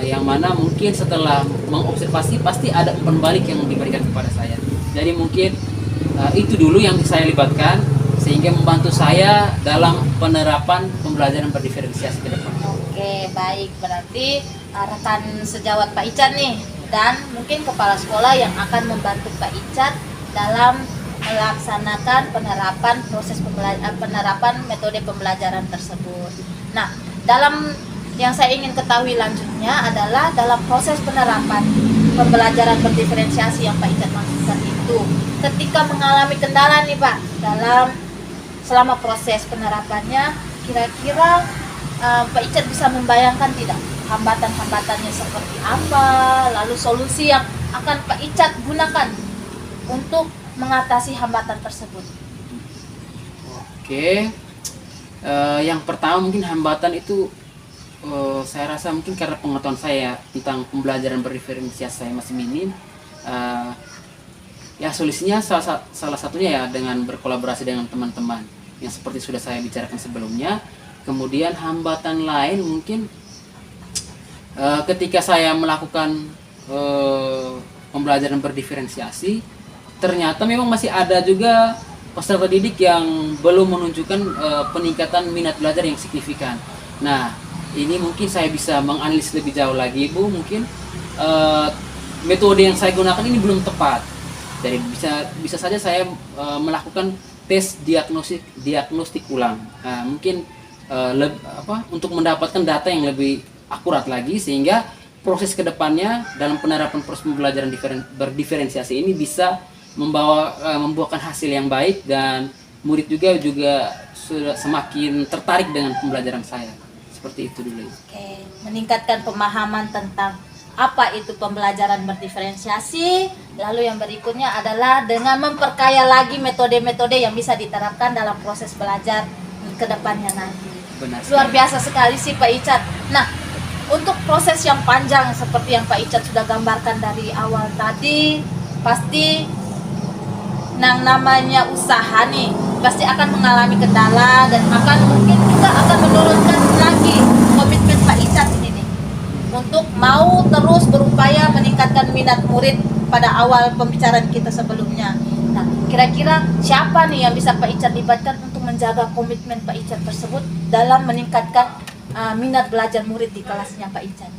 yang mana mungkin setelah mengobservasi pasti ada umpan balik yang diberikan kepada saya. Jadi mungkin itu dulu yang saya libatkan, sehingga membantu saya dalam penerapan pembelajaran berdiferensiasi ke depan. Oke, baik. Berarti rekan sejawat Pak Icat nih, dan mungkin kepala sekolah yang akan membantu Pak Icat dalam melaksanakan penerapan metode pembelajaran tersebut. Nah, dalam yang saya ingin ketahui lanjutnya adalah dalam proses penerapan pembelajaran berdiferensiasi yang Pak Icat maksudkan itu, ketika mengalami kendala nih Pak selama proses penerapannya, kira-kira Pak Icat bisa membayangkan tidak hambatan-hambatannya seperti apa, lalu solusi yang akan Pak Icat gunakan untuk mengatasi hambatan tersebut. Oke, yang pertama mungkin hambatan itu saya rasa mungkin karena pengetahuan saya tentang pembelajaran berdiferensiasi saya masih minim. Ya solusinya salah satunya ya dengan berkolaborasi dengan teman-teman yang seperti sudah saya bicarakan sebelumnya. Kemudian hambatan lain mungkin ketika saya melakukan pembelajaran berdiferensiasi, ternyata memang masih ada juga peserta didik yang belum menunjukkan peningkatan minat belajar yang signifikan. Nah, ini mungkin saya bisa menganalisis lebih jauh lagi, Bu. Mungkin metode yang saya gunakan ini belum tepat. Jadi bisa saja saya melakukan tes diagnostik ulang. Mungkin untuk mendapatkan data yang lebih akurat lagi sehingga proses kedepannya dalam penerapan proses pembelajaran berdiferensiasi ini bisa membuahkan hasil yang baik dan murid juga sudah semakin tertarik dengan pembelajaran saya. Seperti itu dulu. Oke, meningkatkan pemahaman tentang apa itu pembelajaran berdiferensiasi. Lalu yang berikutnya adalah dengan memperkaya lagi metode-metode yang bisa diterapkan dalam proses belajar ke depannya nanti. Benar. Luar biasa sekali sih Pak Icat. Nah, untuk proses yang panjang seperti yang Pak Icat sudah gambarkan dari awal tadi, pasti yang namanya usaha nih pasti akan mengalami kendala dan mungkin juga akan menurunkan lagi komitmen Pak Icat ini nih untuk mau terus berupaya meningkatkan minat murid pada awal pembicaraan kita sebelumnya. Nah, kira-kira siapa nih yang bisa Pak Icat libatkan untuk menjaga komitmen Pak Icat tersebut dalam meningkatkan minat belajar murid di kelasnya Pak Icat?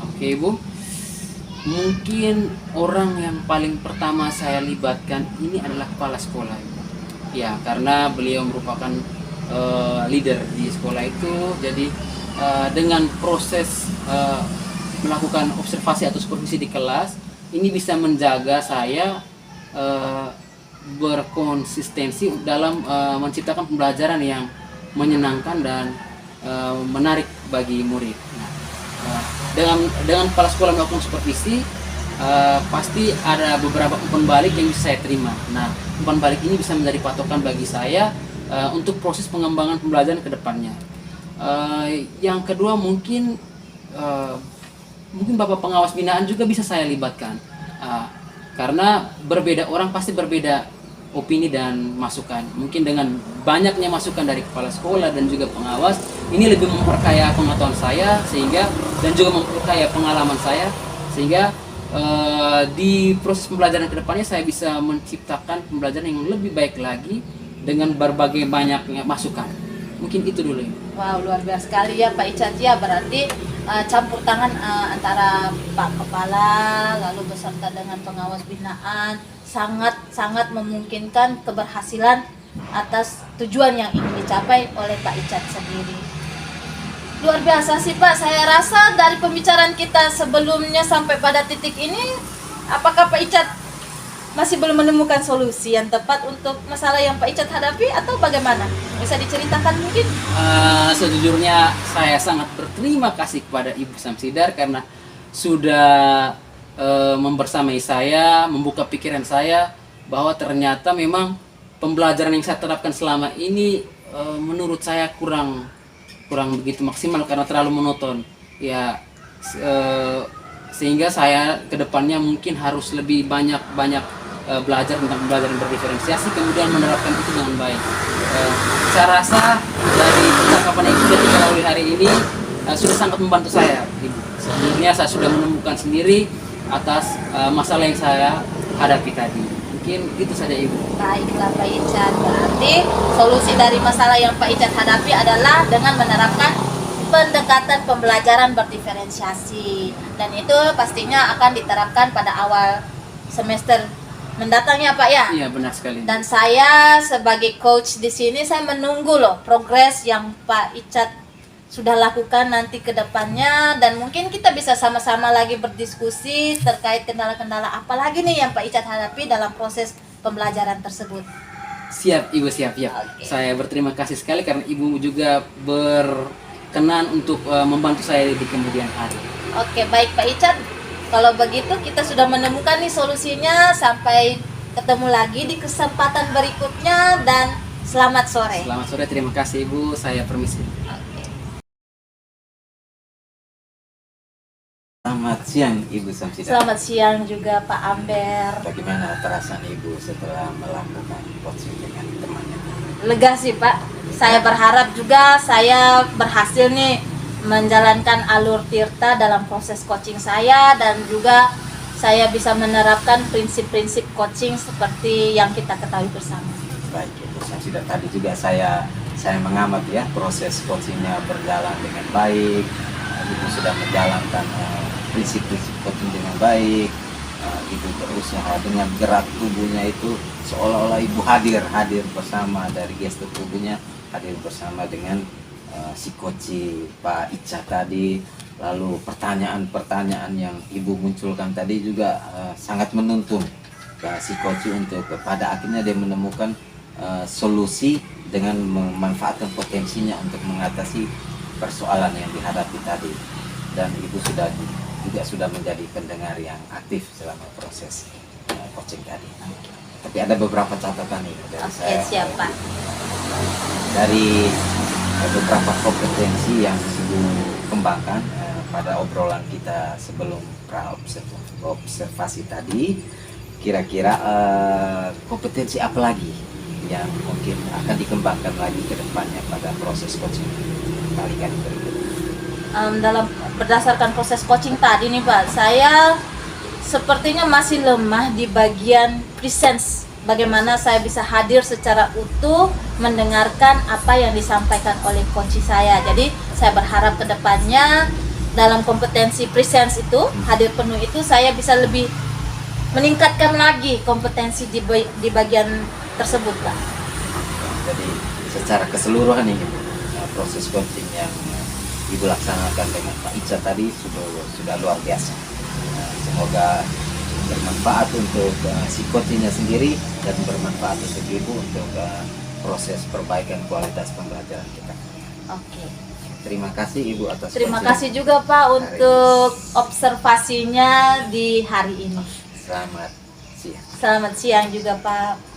Oke, Bu. Mungkin orang yang paling pertama saya libatkan ini adalah kepala sekolah. Ya, karena beliau merupakan leader di sekolah itu. Jadi dengan proses melakukan observasi atau supervisi di kelas, ini bisa menjaga saya berkonsistensi dalam menciptakan pembelajaran yang menyenangkan dan menarik bagi murid. Dengan kepala sekolah melakukan supervisi, pasti ada beberapa umpan balik yang bisa saya terima. Nah, umpan balik ini bisa menjadi patokan bagi saya untuk proses pengembangan pembelajaran ke depannya. Yang kedua mungkin Bapak pengawas binaan juga bisa saya libatkan, karena berbeda orang pasti berbeda opini dan masukan. Mungkin dengan banyaknya masukan dari kepala sekolah dan juga pengawas, ini lebih memperkaya pengetahuan saya dan juga memperkaya pengalaman saya sehingga di proses pembelajaran kedepannya saya bisa menciptakan pembelajaran yang lebih baik lagi dengan berbagai banyaknya masukan. Mungkin itu dulu. Wow, luar biasa sekali ya Pak Icat ya. Berarti campur tangan antara Pak Kepala lalu beserta dengan pengawas binaan sangat memungkinkan keberhasilan atas tujuan yang ingin dicapai oleh Pak Icat sendiri. Luar biasa sih Pak. Saya rasa dari pembicaraan kita sebelumnya sampai pada titik ini, apakah Pak Icat masih belum menemukan solusi yang tepat untuk masalah yang Pak Icat hadapi atau bagaimana? Bisa diceritakan mungkin? Sejujurnya saya sangat berterima kasih kepada Ibu Samsidar karena sudah membersamai saya, membuka pikiran saya bahwa ternyata memang pembelajaran yang saya terapkan selama ini menurut saya kurang begitu maksimal karena terlalu monoton. Ya, sehingga saya kedepannya mungkin harus lebih banyak belajar tentang pembelajaran berdiferensiasi, kemudian menerapkan itu dengan baik. Saya rasa dari percakapan yang sudah kita lalui hari ini sudah sangat membantu saya, Ibu. Sebelumnya saya sudah menemukan sendiri atas masalah yang saya hadapi tadi. Mungkin itu saja, Ibu. Baiklah Pak Icat, berarti solusi dari masalah yang Pak Icat hadapi adalah dengan menerapkan pendekatan pembelajaran berdiferensiasi, dan itu pastinya akan diterapkan pada awal semester mendatang ya Pak ya? Iya, benar sekali. Dan saya sebagai coach di sini saya menunggu loh progres yang Pak Icat sudah lakukan nanti ke depannya, dan mungkin kita bisa sama-sama lagi berdiskusi terkait kendala-kendala apa lagi nih yang Pak Icat hadapi dalam proses pembelajaran tersebut. Siap, Ibu, siap. Oke. Saya berterima kasih sekali karena Ibu juga berkenan untuk membantu saya di kemudian hari. Oke, baik Pak Icat. Kalau begitu kita sudah menemukan nih solusinya. Sampai ketemu lagi di kesempatan berikutnya dan selamat sore. Selamat sore, terima kasih Ibu, saya permisi. Oke. Selamat siang Ibu Samsida. Selamat siang juga Pak Amber. Bagaimana perasaan Ibu setelah melakukan coaching dengan temannya? Lega sih Pak. Saya berharap juga saya berhasil nih menjalankan alur Tirta dalam proses coaching saya, dan juga saya bisa menerapkan prinsip-prinsip coaching seperti yang kita ketahui bersama. Baik, Ibu Samsida, tadi juga saya mengamat ya proses coachingnya berjalan dengan baik. Ibu sudah menjalankan prinsip-prinsip coaching dengan baik. Ibu berusaha dengan gerak tubuhnya itu seolah-olah Ibu hadir bersama, dari gestur tubuhnya hadir bersama dengan si coach Pak Ica tadi. Lalu pertanyaan-pertanyaan yang Ibu munculkan tadi juga sangat menuntun si coach untuk pada akhirnya dia menemukan solusi dengan memanfaatkan potensinya untuk mengatasi persoalan yang dihadapi tadi. Dan Ibu sudah menjadi pendengar yang aktif selama proses coaching tadi. Tapi ada beberapa catatan nih dari Oke, saya. siapa? Dari beberapa kompetensi yang Ibu kembangkan pada obrolan kita sebelum observasi tadi, kira-kira kompetensi apa lagi yang mungkin akan dikembangkan lagi ke depannya pada proses coaching kali berikut? Dalam berdasarkan proses coaching tadi nih Pak, saya sepertinya masih lemah di bagian presence. Bagaimana saya bisa hadir secara utuh mendengarkan apa yang disampaikan oleh coach saya. Jadi saya berharap ke depannya dalam kompetensi presence itu, hadir penuh itu, saya bisa lebih meningkatkan lagi kompetensi di bagian tersebut Pak. Jadi secara keseluruhan ini proses coaching yang Ibu laksanakan dengan Pak Ica tadi sudah luar biasa. Semoga bermanfaat untuk si coachingnya sendiri dan bermanfaat untuk Ibu untuk proses perbaikan kualitas pembelajaran kita. Oke. Terima kasih Ibu atas Terima coaching. kasih juga Pak untuk observasinya di hari ini. Selamat siang. Selamat siang juga Pak.